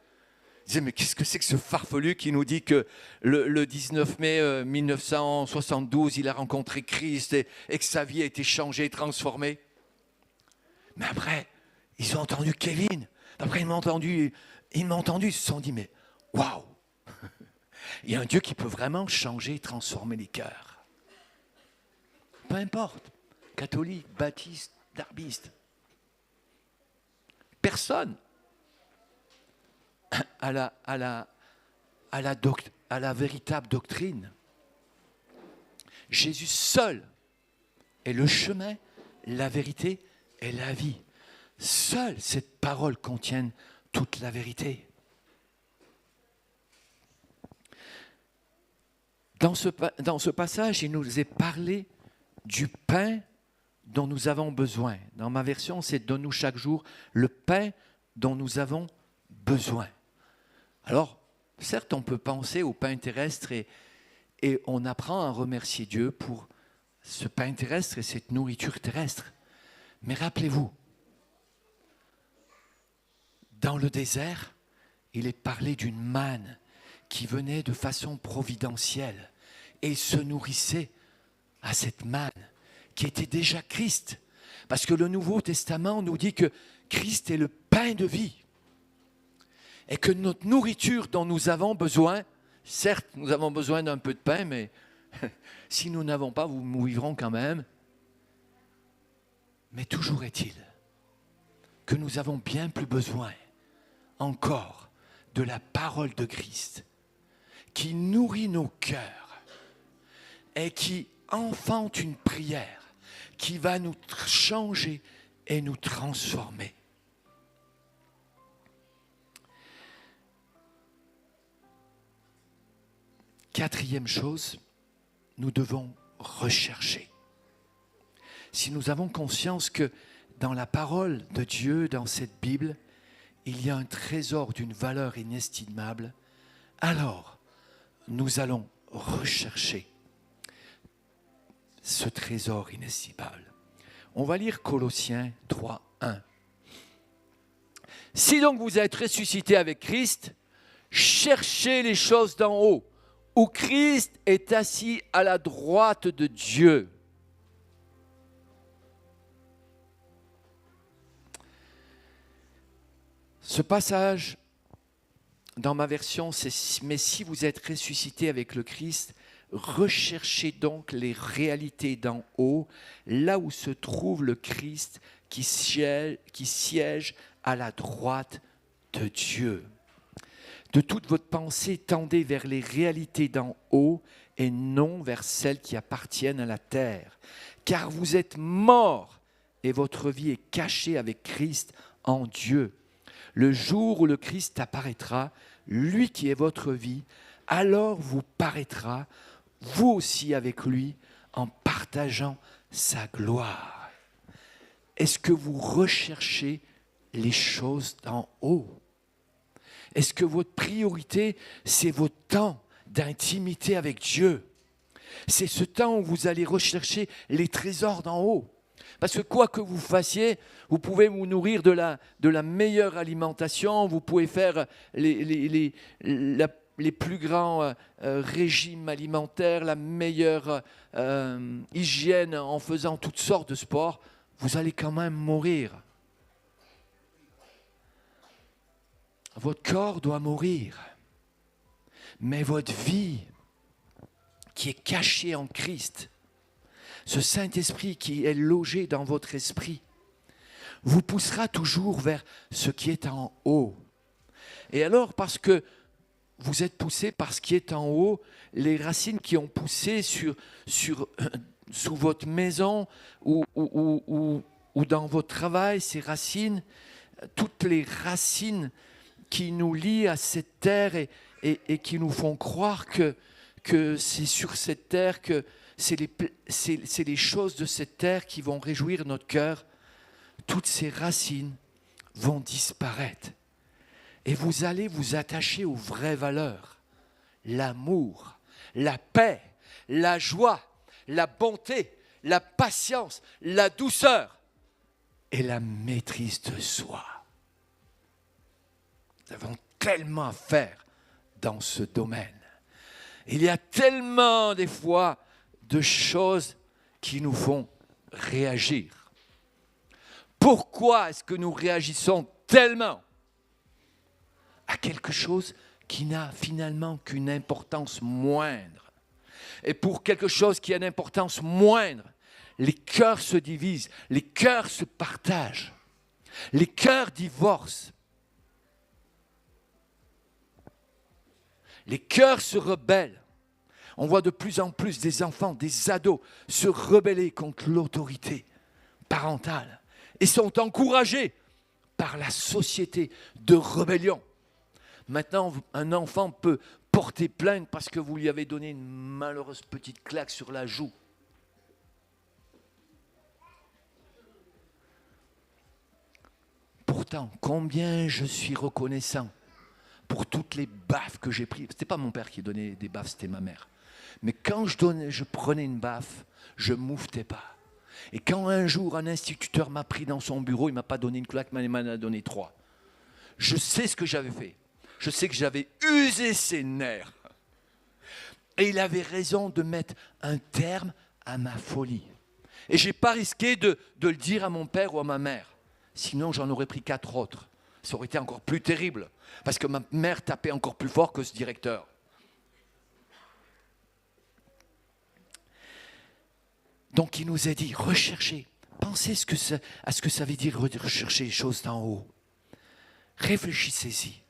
Speaker 1: Ils disaient, mais qu'est-ce que c'est que ce farfelu qui nous dit que le 19 mai 1972, il a rencontré Christ et que sa vie a été changée, transformée. Mais après, ils ont entendu Kevin. Après, ils m'ont entendu, ils se sont dit, mais waouh, il y a un Dieu qui peut vraiment changer, transformer les cœurs. Peu importe, catholique, baptiste, darbiste. Personne à la véritable doctrine. Jésus seul est le chemin, la vérité et la vie. Seule cette parole contient toute la vérité. Dans ce passage, il nous est parlé du pain dont nous avons besoin. Dans ma version, c'est « donne-nous chaque jour le pain dont nous avons besoin ». Alors, certes, on peut penser au pain terrestre et on apprend à remercier Dieu pour ce pain terrestre et cette nourriture terrestre. Mais rappelez-vous, dans le désert, il est parlé d'une manne qui venait de façon providentielle et il se nourrissait à cette manne qui était déjà Christ. Parce que le Nouveau Testament nous dit que Christ est le pain de vie. Et que notre nourriture dont nous avons besoin, certes, nous avons besoin d'un peu de pain, mais si nous n'avons pas, nous vivrons quand même. Mais toujours est-il que nous avons bien plus besoin encore de la parole de Christ qui nourrit nos cœurs et qui enfante une prière qui va nous changer et nous transformer. Quatrième chose, nous devons rechercher. Si nous avons conscience que dans la parole de Dieu, dans cette Bible, il y a un trésor d'une valeur inestimable, alors nous allons rechercher ce trésor inestimable. On va lire Colossiens 3, 1. Si donc vous êtes ressuscités avec Christ, cherchez les choses d'en haut, où Christ est assis à la droite de Dieu. Ce passage, dans ma version, c'est « Mais si vous êtes ressuscité avec le Christ, Recherchez donc les réalités d'en haut, là où se trouve le Christ qui siège à la droite de Dieu. De toute votre pensée, tendez vers les réalités d'en haut et non vers celles qui appartiennent à la terre. Car vous êtes morts et votre vie est cachée avec Christ en Dieu. Le jour où le Christ apparaîtra, lui qui est votre vie, alors vous paraîtra, vous aussi avec lui, en partageant sa gloire. Est-ce que vous recherchez les choses d'en haut? Est-ce que votre priorité, c'est votre temps d'intimité avec Dieu? C'est ce temps où vous allez rechercher les trésors d'en haut. Parce que quoi que vous fassiez, vous pouvez vous nourrir de la meilleure alimentation, vous pouvez faire les plus grands régimes alimentaires, la meilleure hygiène en faisant toutes sortes de sports, vous allez quand même mourir. Votre corps doit mourir, mais votre vie qui est cachée en Christ, ce Saint-Esprit qui est logé dans votre esprit, vous poussera toujours vers ce qui est en haut. Et alors, parce que vous êtes poussé par ce qui est en haut, les racines qui ont poussé sous votre maison ou dans votre travail, ces racines, toutes les racines qui nous lient à cette terre et qui nous font croire que c'est sur cette terre, que c'est les choses de cette terre qui vont réjouir notre cœur, toutes ces racines vont disparaître. Et vous allez vous attacher aux vraies valeurs, l'amour, la paix, la joie, la bonté, la patience, la douceur et la maîtrise de soi. Nous avons tellement à faire dans ce domaine. Il y a tellement des fois de choses qui nous font réagir. Pourquoi est-ce que nous réagissons tellement à quelque chose qui n'a finalement qu'une importance moindre? Et pour quelque chose qui a une importance moindre, les cœurs se divisent, les cœurs se partagent, les cœurs divorcent. Les cœurs se rebellent. On voit de plus en plus des enfants, des ados se rebeller contre l'autorité parentale et sont encouragés par la société de rébellion. Maintenant, un enfant peut porter plainte parce que vous lui avez donné une malheureuse petite claque sur la joue. Pourtant, combien je suis reconnaissant pour toutes les baffes que j'ai prises. Ce n'était pas mon père qui donnait des baffes, c'était ma mère. Mais quand je prenais une baffe, je ne mouftais pas. Et quand un jour un instituteur m'a pris dans son bureau, il ne m'a pas donné une claque, mais il m'en a donné 3. Je sais ce que j'avais fait. Je sais que j'avais usé ses nerfs. Et il avait raison de mettre un terme à ma folie. Et je n'ai pas risqué de le dire à mon père ou à ma mère. Sinon, j'en aurais pris 4 autres. Ça aurait été encore plus terrible, parce que ma mère tapait encore plus fort que ce directeur. Donc il nous a dit, recherchez, pensez à ce que ça veut dire rechercher les choses d'en haut. Réfléchissez-y.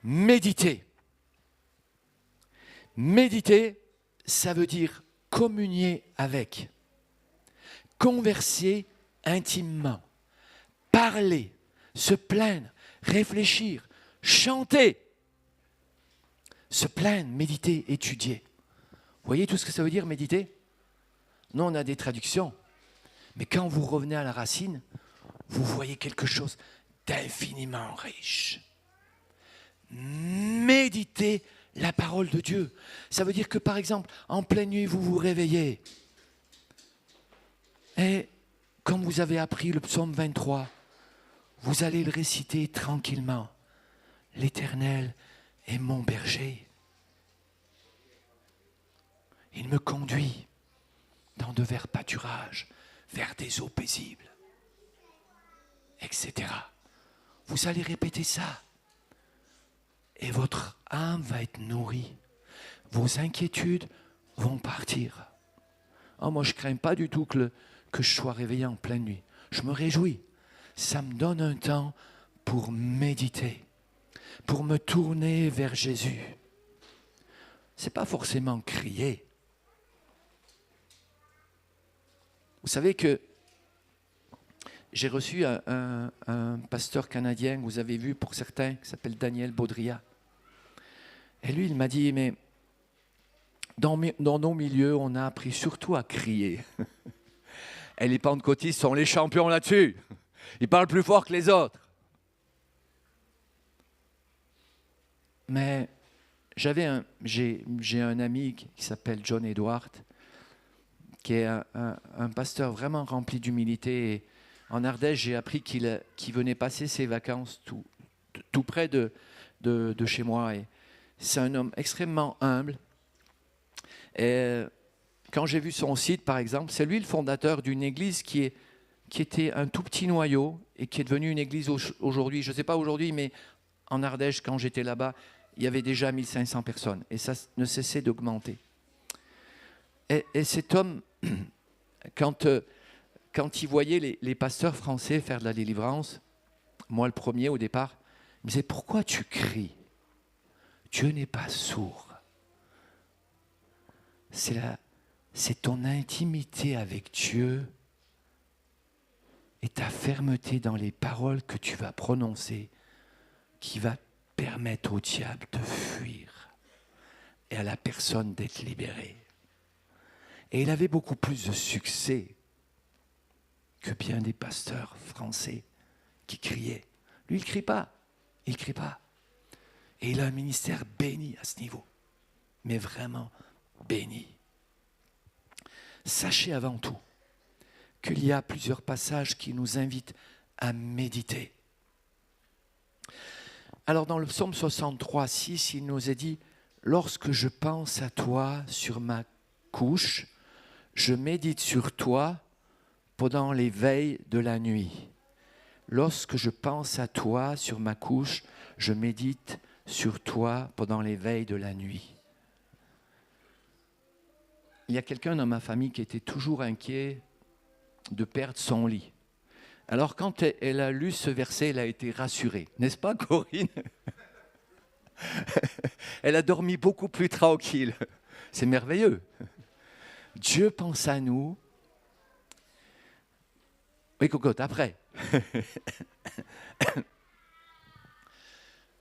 Speaker 1: Méditez. Méditer, ça veut dire communier avec, converser intimement. Parler, se plaindre, réfléchir, chanter, se plaindre, méditer, étudier. Vous voyez tout ce que ça veut dire, méditer? Nous, on a des traductions. Mais quand vous revenez à la racine, vous voyez quelque chose d'infiniment riche. Méditer la parole de Dieu. Ça veut dire que, par exemple, en pleine nuit, vous vous réveillez. Et comme vous avez appris le psaume 23, vous allez le réciter tranquillement. L'Éternel est mon berger. Il me conduit dans de verts pâturages, vers des eaux paisibles, etc. Vous allez répéter ça. et votre âme va être nourrie. Vos inquiétudes vont partir. Oh, moi, je ne crains pas du tout que je sois réveillé en pleine nuit. Je me réjouis. Ça me donne un temps pour méditer, pour me tourner vers Jésus. Ce n'est pas forcément crier. Vous savez que j'ai reçu un pasteur canadien, vous avez vu pour certains, qui s'appelle Daniel Baudrillard. Et lui, il m'a dit, mais dans nos milieux, on a appris surtout à crier. Et les pentecôtistes sont les champions là-dessus. Ils parlent plus fort que les autres. Mais j'ai un ami qui s'appelle John Edward, qui est un pasteur vraiment rempli d'humilité. Et en Ardèche, j'ai appris qu'il venait passer ses vacances tout près de chez moi. Et c'est un homme extrêmement humble. Et quand j'ai vu son site, par exemple, c'est lui le fondateur d'une église qui était un tout petit noyau et qui est devenue une église aujourd'hui. Je ne sais pas aujourd'hui, mais en Ardèche, quand j'étais là-bas, il y avait déjà 1500 personnes. Et ça ne cessait d'augmenter. Et cet homme, quand il voyait les pasteurs français faire de la délivrance, moi le premier au départ, il me disait, pourquoi tu cries? Dieu n'est pas sourd. C'est ton intimité avec Dieu et ta fermeté dans les paroles que tu vas prononcer qui va permettre au diable de fuir et à la personne d'être libérée. Et il avait beaucoup plus de succès que bien des pasteurs français qui criaient. Lui, il ne crie pas. Il ne crie pas. Et il a un ministère béni à ce niveau. Mais vraiment béni. Sachez avant tout qu'il y a plusieurs passages qui nous invitent à méditer. Alors dans le psaume 63, 6, il nous est dit « Lorsque je pense à toi sur ma couche, je médite sur toi pendant les veilles de la nuit. Lorsque je pense à toi sur ma couche, je médite sur toi pendant les veilles de la nuit. » Il y a quelqu'un dans ma famille qui était toujours inquiet de perdre son lit. Alors quand elle a lu ce verset, elle a été rassurée. N'est-ce pas, Corinne? Elle a dormi beaucoup plus tranquille. C'est merveilleux. Dieu pense à nous. Oui, cocotte, après.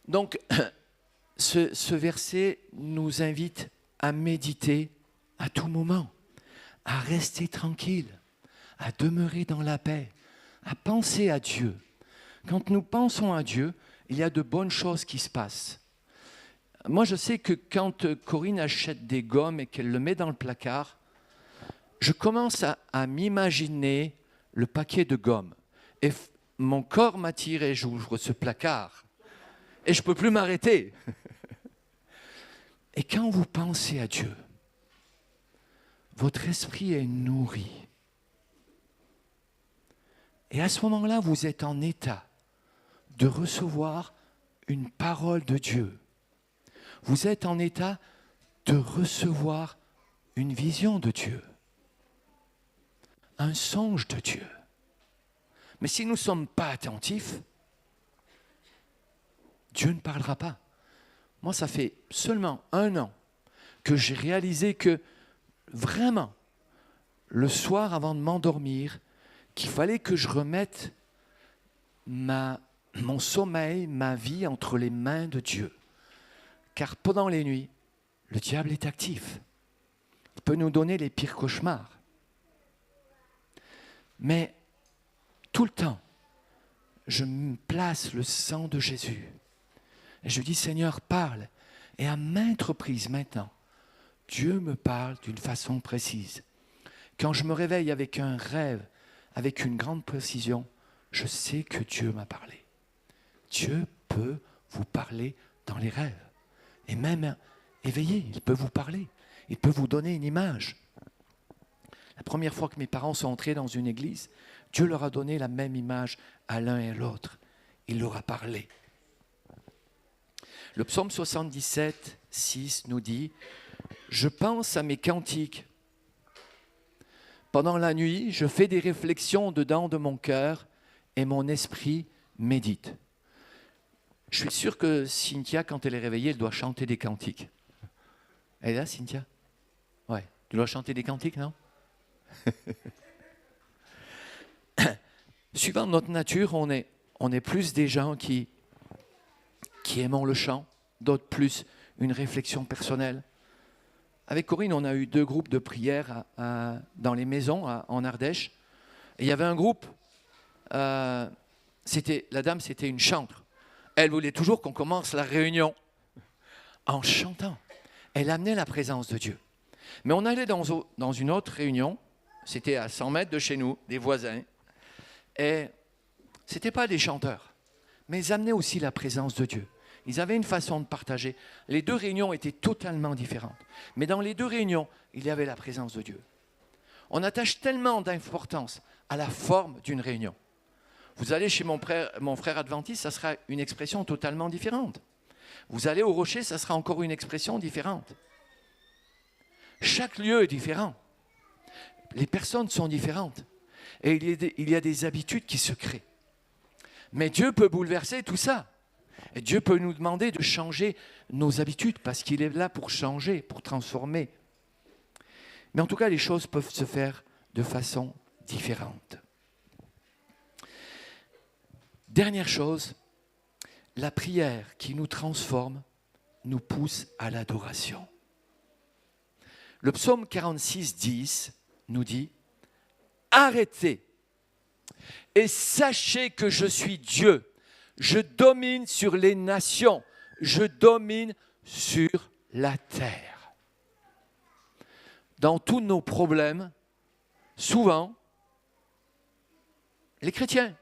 Speaker 1: Donc, ce verset nous invite à méditer à tout moment, à rester tranquille, à demeurer dans la paix, à penser à Dieu. Quand nous pensons à Dieu, il y a de bonnes choses qui se passent. Moi, je sais que quand Corinne achète des gommes et qu'elle le met dans le placard, je commence à m'imaginer le paquet de gommes. Et mon corps m'attire et j'ouvre ce placard. Et je ne peux plus m'arrêter. Et quand vous pensez à Dieu, votre esprit est nourri. Et à ce moment-là, vous êtes en état de recevoir une parole de Dieu. Vous êtes en état de recevoir une vision de Dieu, un songe de Dieu. Mais si nous ne sommes pas attentifs, Dieu ne parlera pas. Moi, ça fait seulement 1 an que j'ai réalisé que vraiment, le soir avant de m'endormir, qu'il fallait que je remette mon sommeil, ma vie entre les mains de Dieu. Car pendant les nuits, le diable est actif. Il peut nous donner les pires cauchemars. Mais tout le temps, je me place le sang de Jésus. Et je dis, Seigneur, parle. Et à maintes reprises maintenant, Dieu me parle d'une façon précise. Quand je me réveille avec un rêve, avec une grande précision, je sais que Dieu m'a parlé. Dieu peut vous parler dans les rêves. Et même éveillé, il peut vous parler. Il peut vous donner une image. La première fois que mes parents sont entrés dans une église, Dieu leur a donné la même image à l'un et à l'autre. Il leur a parlé. Le psaume 77, 6 nous dit « Je pense à mes cantiques. Pendant la nuit, je fais des réflexions dedans de mon cœur et mon esprit médite. » Je suis sûr que Cynthia, quand elle est réveillée, elle doit chanter des cantiques. Elle est là, Cynthia? Ouais. Tu dois chanter des cantiques, non? Suivant notre nature, on est plus des gens qui aimons le chant, d'autres plus une réflexion personnelle. Avec Corinne, on a eu 2 groupes de prière dans les maisons en Ardèche. Et il y avait un groupe, la dame, c'était une chantre. Elle voulait toujours qu'on commence la réunion en chantant. Elle amenait la présence de Dieu. Mais on allait dans une autre réunion, c'était à 100 mètres de chez nous, des voisins, et ce n'étaient pas des chanteurs, mais ils amenaient aussi la présence de Dieu. Ils avaient une façon de partager. Les 2 réunions étaient totalement différentes. Mais dans les 2 réunions, il y avait la présence de Dieu. On attache tellement d'importance à la forme d'une réunion. Vous allez chez mon frère adventiste, ça sera une expression totalement différente. Vous allez au Rocher, ça sera encore une expression différente. Chaque lieu est différent. Les personnes sont différentes. Et il y a des habitudes qui se créent. Mais Dieu peut bouleverser tout ça. Et Dieu peut nous demander de changer nos habitudes parce qu'il est là pour changer, pour transformer. Mais en tout cas, les choses peuvent se faire de façon différente. Dernière chose, la prière qui nous transforme nous pousse à l'adoration. Le psaume 46, 10 nous dit « Arrêtez et sachez que je suis Dieu. Je domine sur les nations. Je domine sur la terre. » Dans tous nos problèmes, souvent, les chrétiens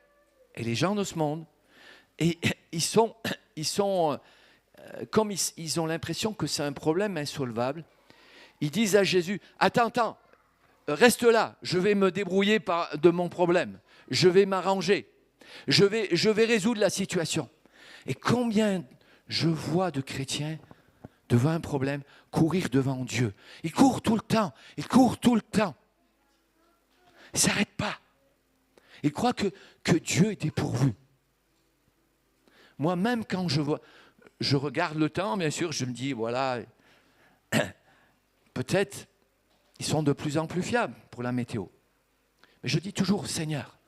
Speaker 1: et les gens de ce monde, et ils sont comme ils ont l'impression que c'est un problème insolvable, ils disent à Jésus, attends, reste là, je vais me débrouiller de mon problème, je vais m'arranger, je vais résoudre la situation. Et combien je vois de chrétiens devant un problème courir devant Dieu. Ils courent tout le temps, ils ne s'arrêtent pas. Ils croient que Dieu est dépourvu. Moi, même quand je regarde le temps, bien sûr, je me dis, voilà, peut-être ils sont de plus en plus fiables pour la météo. Mais je dis toujours, Seigneur,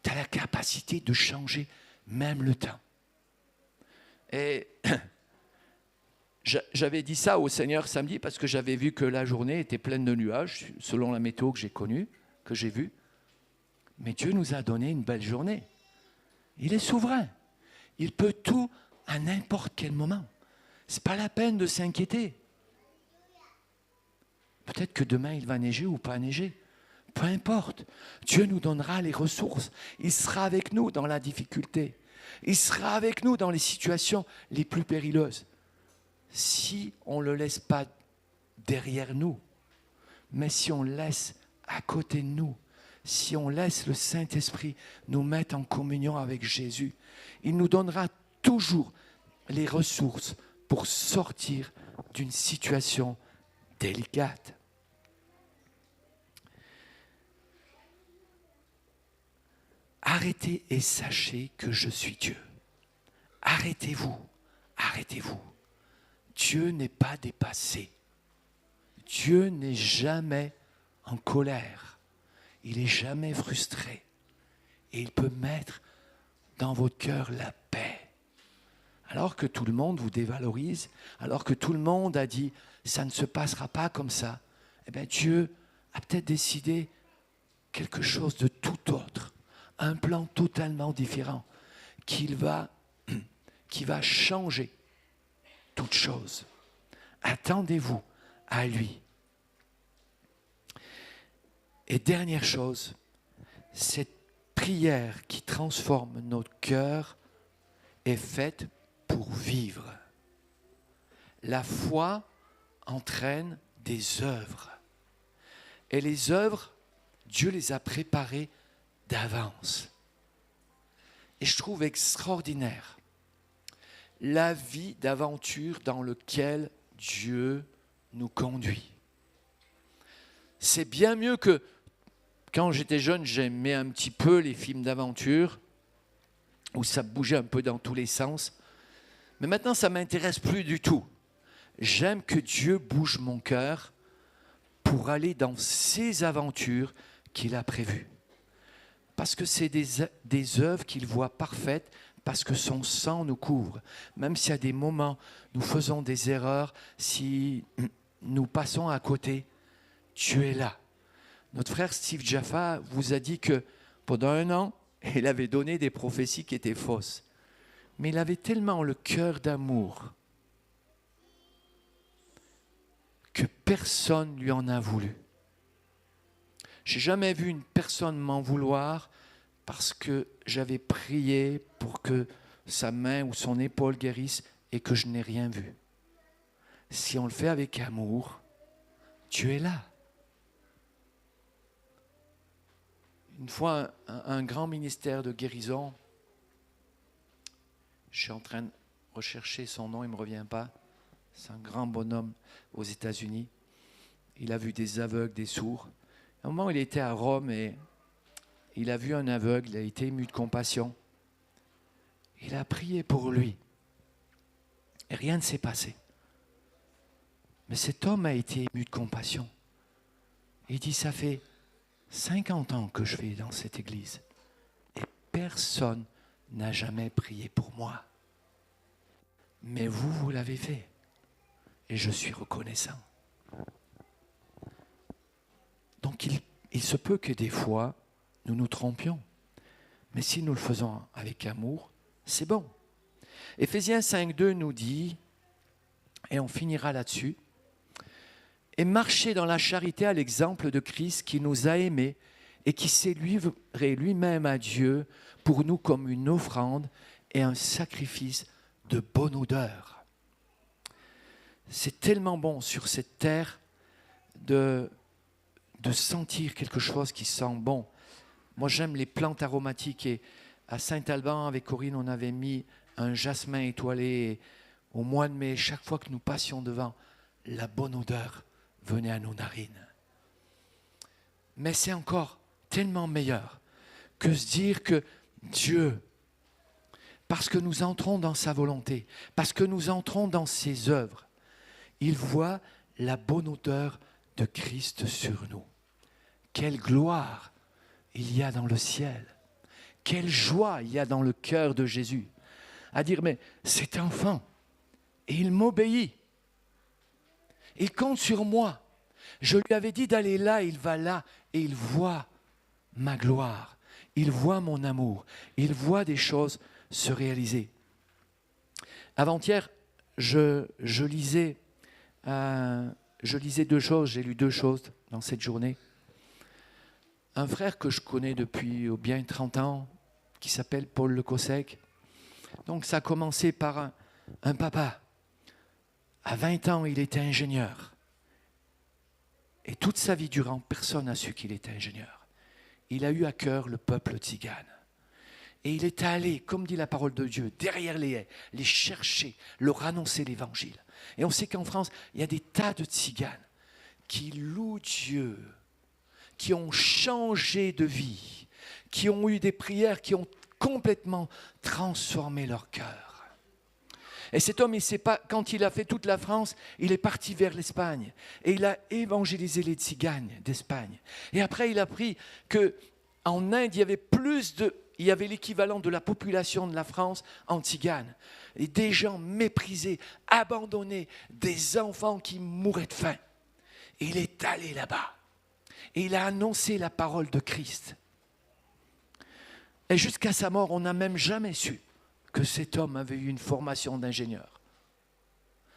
Speaker 1: tu as la capacité de changer même le temps. Et j'avais dit ça au Seigneur samedi parce que j'avais vu que la journée était pleine de nuages, selon la météo que j'ai connue, que j'ai vue. Mais Dieu nous a donné une belle journée. Il est souverain. Il peut tout à n'importe quel moment. Ce n'est pas la peine de s'inquiéter. Peut-être que demain il va neiger ou pas neiger. Peu importe. Dieu nous donnera les ressources. Il sera avec nous dans la difficulté. Il sera avec nous dans les situations les plus périlleuses. Si on ne le laisse pas derrière nous, mais si on le laisse à côté de nous, si on laisse le Saint-Esprit nous mettre en communion avec Jésus, il nous donnera toujours les ressources pour sortir d'une situation délicate. Arrêtez et sachez que je suis Dieu. Arrêtez-vous. Dieu n'est pas dépassé. Dieu n'est jamais en colère. Il n'est jamais frustré. Et il peut mettre dans votre cœur la paix. Alors que tout le monde vous dévalorise, alors que tout le monde a dit « ça ne se passera pas comme ça », eh bien Dieu a peut-être décidé quelque chose de tout autre, un plan totalement différent, qui va changer toute chose. Attendez-vous à lui. Et dernière chose, cette prière qui transforme notre cœur est faite pour vivre. La foi entraîne des œuvres. Et les œuvres, Dieu les a préparées d'avance. Et je trouve extraordinaire la vie d'aventure dans laquelle Dieu nous conduit. C'est bien mieux que quand j'étais jeune, j'aimais un petit peu les films d'aventure où ça bougeait un peu dans tous les sens. Mais maintenant, ça ne m'intéresse plus du tout. J'aime que Dieu bouge mon cœur pour aller dans ces aventures qu'il a prévues. Parce que c'est des œuvres qu'il voit parfaites, parce que son sang nous couvre. Même s'il y a des moments, nous faisons des erreurs, si nous passons à côté, Dieu est là. Notre frère Steve Jaffa vous a dit que pendant 1 an, il avait donné des prophéties qui étaient fausses. Mais il avait tellement le cœur d'amour que personne ne lui en a voulu. Je n'ai jamais vu une personne m'en vouloir parce que j'avais prié pour que sa main ou son épaule guérisse et que je n'ai rien vu. Si on le fait avec amour, Dieu est là. Une fois, un grand ministère de guérison, je suis en train de rechercher son nom, il ne me revient pas. C'est un grand bonhomme aux États-Unis. Il a vu des aveugles, des sourds. À un moment, il était à Rome et il a vu un aveugle, il a été ému de compassion. Il a prié pour lui. Et rien ne s'est passé. Mais cet homme a été ému de compassion. Il dit, ça fait 50 ans que je vais dans cette église et personne n'a jamais prié pour moi. Mais vous l'avez fait et je suis reconnaissant. Donc il se peut que des fois nous nous trompions, mais si nous le faisons avec amour, c'est bon. Éphésiens 5.2 nous dit, et on finira là-dessus, et marchez dans la charité à l'exemple de Christ qui nous a aimés et qui s'est livré lui-même à Dieu pour nous comme une offrande et un sacrifice de bonne odeur. C'est tellement bon sur cette terre de sentir quelque chose qui sent bon. Moi, j'aime les plantes aromatiques et à Saint-Alban, avec Corinne, on avait mis un jasmin étoilé. Et au mois de mai, chaque fois que nous passions devant, la bonne odeur venait à nos narines. Mais c'est encore tellement meilleur que se dire que Dieu, parce que nous entrons dans sa volonté, parce que nous entrons dans ses œuvres, il voit la bonne odeur de Christ sur nous. Quelle gloire il y a dans le ciel. Quelle joie il y a dans le cœur de Jésus. À dire, mais cet enfant, et il m'obéit. Il compte sur moi. Je lui avais dit d'aller là, il va là, et il voit ma gloire. Il voit mon amour. Il voit des choses se réaliser. Avant-hier, je lisais 2 choses, j'ai lu 2 choses dans cette journée. Un frère que je connais depuis bien 30 ans, qui s'appelle Paul Le Cossec. Donc ça a commencé par un papa. À 20 ans, il était ingénieur. Et toute sa vie durant, personne n'a su qu'il était ingénieur. Il a eu à cœur le peuple tzigane. Et il est allé, comme dit la parole de Dieu, derrière les haies, les chercher, leur annoncer l'évangile. Et on sait qu'en France, il y a des tas de tziganes qui louent Dieu, qui ont changé de vie, qui ont eu des prières qui ont complètement transformé leur cœur. Et cet homme, quand il a fait toute la France, il est parti vers l'Espagne. Et il a évangélisé les tziganes d'Espagne. Et après, il a appris qu'en Inde, il y avait l'équivalent de la population de la France en tzigane. Et des gens méprisés, abandonnés, des enfants qui mouraient de faim. Et il est allé là-bas. Et il a annoncé la parole de Christ. Et jusqu'à sa mort, on n'a même jamais su que cet homme avait eu une formation d'ingénieur.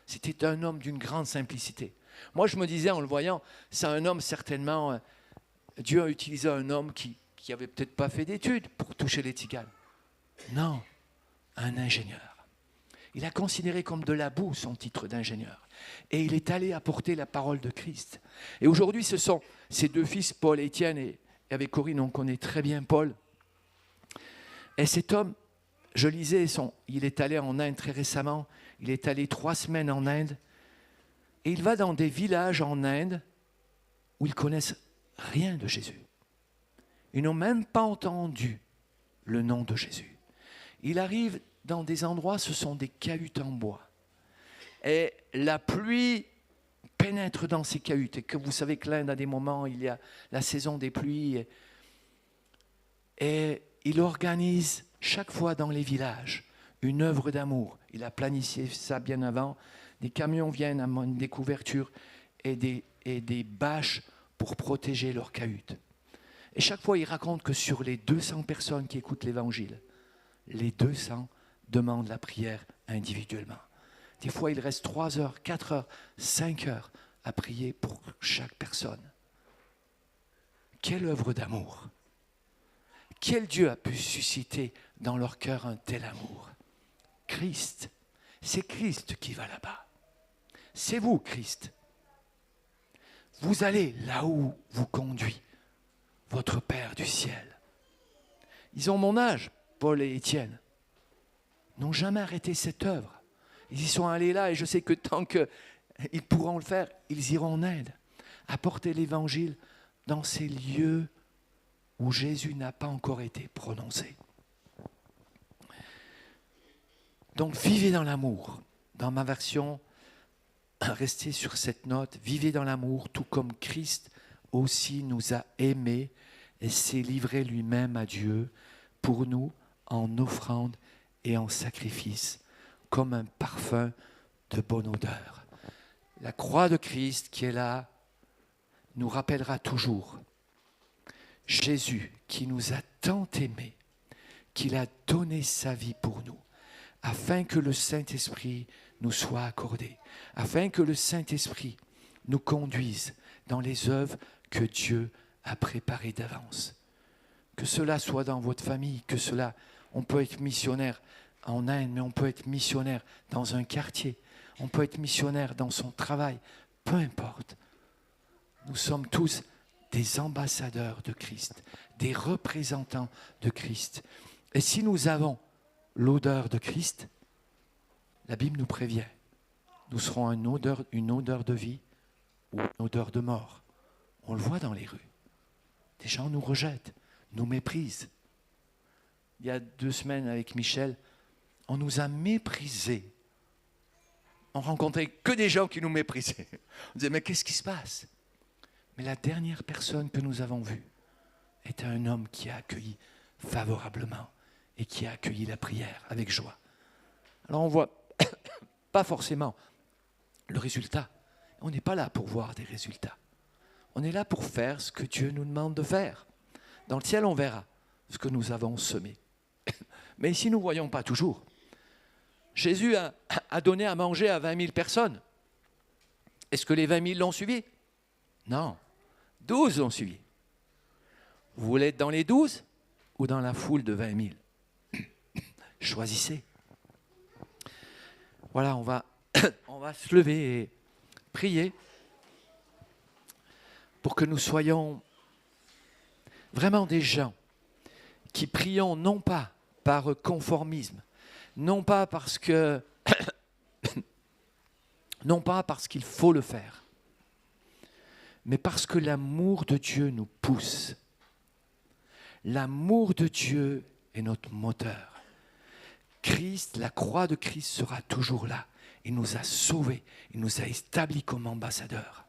Speaker 1: C'était un homme d'une grande simplicité. Moi, je me disais en le voyant, c'est un homme certainement, Dieu a utilisé un homme qui n'avait peut-être pas fait d'études pour toucher les tziganes. Non, un ingénieur. Il a considéré comme de la boue son titre d'ingénieur. Et il est allé apporter la parole de Christ. Et aujourd'hui, ce sont ses 2 fils, Paul et Étienne, et avec Corinne, on connaît très bien Paul. Et cet homme, Je lisais, il est allé en Inde très récemment, il est allé 3 semaines en Inde, et il va dans des villages en Inde où ils connaissent rien de Jésus. Ils n'ont même pas entendu le nom de Jésus. Il arrive dans des endroits, ce sont des cahutes en bois. Et la pluie pénètre dans ces cahutes. Et que vous savez que l'Inde, à des moments, il y a la saison des pluies. Et il organise chaque fois dans les villages une œuvre d'amour. Il a planifié ça bien avant. Des camions viennent amener des couvertures et des bâches pour protéger leurs cahutes. Et chaque fois, il raconte que sur les 200 personnes qui écoutent l'Évangile, les 200 demandent la prière individuellement. Des fois, il reste 3 heures, 4 heures, 5 heures à prier pour chaque personne. Quelle œuvre d'amour! Quel Dieu a pu susciter dans leur cœur un tel amour? Christ. C'est Christ qui va là-bas. C'est vous, Christ. Vous allez là où vous conduit votre Père du ciel. Ils ont mon âge, Paul et Étienne. N'ont jamais arrêté cette œuvre. Ils y sont allés là et je sais que tant qu'ils pourront le faire, ils iront en Inde. Apporter l'évangile dans ces lieux où Jésus n'a pas encore été prononcé. Donc vivez dans l'amour. Dans ma version, restez sur cette note, vivez dans l'amour, tout comme Christ aussi nous a aimés et s'est livré lui-même à Dieu pour nous en offrande et en sacrifice, comme un parfum de bonne odeur. La croix de Christ qui est là nous rappellera toujours Jésus qui nous a tant aimés, qu'il a donné sa vie pour nous, afin que le Saint-Esprit nous soit accordé, afin que le Saint-Esprit nous conduise dans les œuvres que Dieu a préparées d'avance. Que cela soit dans votre famille, que cela, on peut être missionnaire en Inde, mais on peut être missionnaire dans un quartier, on peut être missionnaire dans son travail, peu importe. Nous sommes tous des ambassadeurs de Christ, des représentants de Christ. Et si nous avons l'odeur de Christ, la Bible nous prévient, nous serons une odeur de vie ou une odeur de mort. On le voit dans les rues. Des gens nous rejettent, nous méprisent. Il y a 2 semaines avec Michel, on nous a méprisés. On rencontrait que des gens qui nous méprisaient. On disait, mais qu'est-ce qui se passe? Mais la dernière personne que nous avons vue était un homme qui a accueilli favorablement et qui a accueilli la prière avec joie. Alors on ne voit pas forcément le résultat. On n'est pas là pour voir des résultats. On est là pour faire ce que Dieu nous demande de faire. Dans le ciel, on verra ce que nous avons semé. Mais ici, nous ne voyons pas toujours. Jésus a donné à manger à 20 000 personnes. Est-ce que les 20 000 l'ont suivi? Non. 12 l'ont suivi. Vous voulez être dans les 12 ou dans la foule de 20 000? Choisissez. Voilà, on va se lever et prier pour que nous soyons vraiment des gens qui prions non pas par conformisme, non pas parce qu'il faut le faire, mais parce que l'amour de Dieu nous pousse. L'amour de Dieu est notre moteur. Christ, la croix de Christ sera toujours là. Il nous a sauvés, il nous a établis comme ambassadeurs.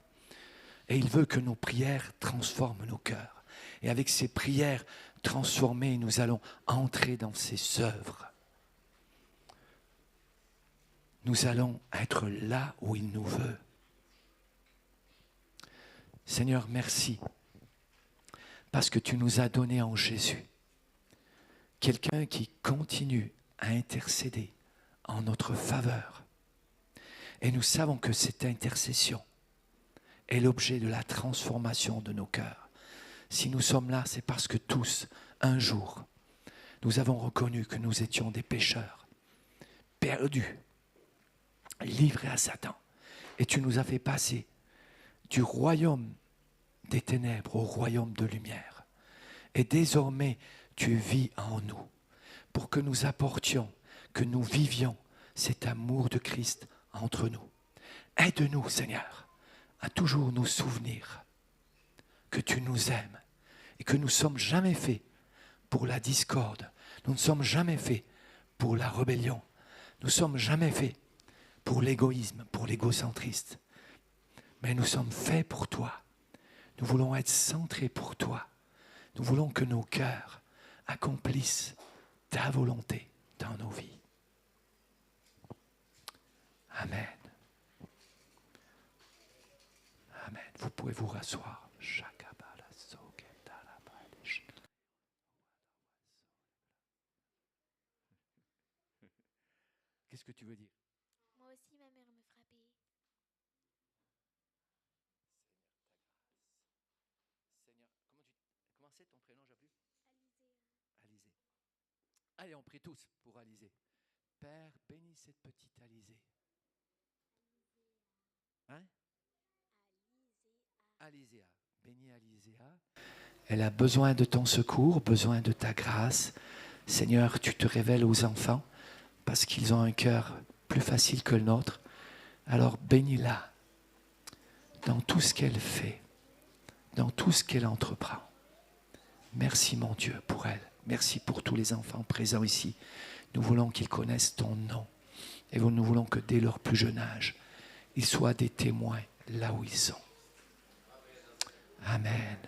Speaker 1: Et il veut que nos prières transforment nos cœurs. Et avec ces prières transformées, nous allons entrer dans ses œuvres. Nous allons être là où il nous veut. Seigneur, merci, parce que tu nous as donné en Jésus quelqu'un qui continue à intercéder en notre faveur. Et nous savons que cette intercession est l'objet de la transformation de nos cœurs. Si nous sommes là, c'est parce que tous, un jour, nous avons reconnu que nous étions des pécheurs, perdus, livrés à Satan. Et tu nous as fait passer du royaume des ténèbres au royaume de lumière. Et désormais, tu vis en nous. pour que nous apportions, que nous vivions cet amour de Christ entre nous. Aide-nous, Seigneur, à toujours nous souvenir que tu nous aimes et que nous ne sommes jamais faits pour la discorde. Nous ne sommes jamais faits pour la rébellion. Nous ne sommes jamais faits pour l'égoïsme, pour l'égocentrisme. Mais nous sommes faits pour toi. Nous voulons être centrés pour toi. Nous voulons que nos cœurs accomplissent ta volonté dans nos vies. Amen. Amen. Vous pouvez vous rasseoir. Qu'est-ce que tu veux dire?
Speaker 2: Moi aussi, ma mère me frappait.
Speaker 1: Seigneur, comment c'est ton prénom, j'ai plus? Alizé. Allez, on prie tous pour Alizé. Père, bénis cette petite Alizé. Hein? Alizéa. Bénis Alizéa. Elle a besoin de ton secours, besoin de ta grâce. Seigneur, tu te révèles aux enfants parce qu'ils ont un cœur plus facile que le nôtre. Alors bénis-la dans tout ce qu'elle fait, dans tout ce qu'elle entreprend. Merci mon Dieu pour elle. Merci pour tous les enfants présents ici. Nous voulons qu'ils connaissent ton nom. Et nous voulons que dès leur plus jeune âge, ils soient des témoins là où ils sont. Amen.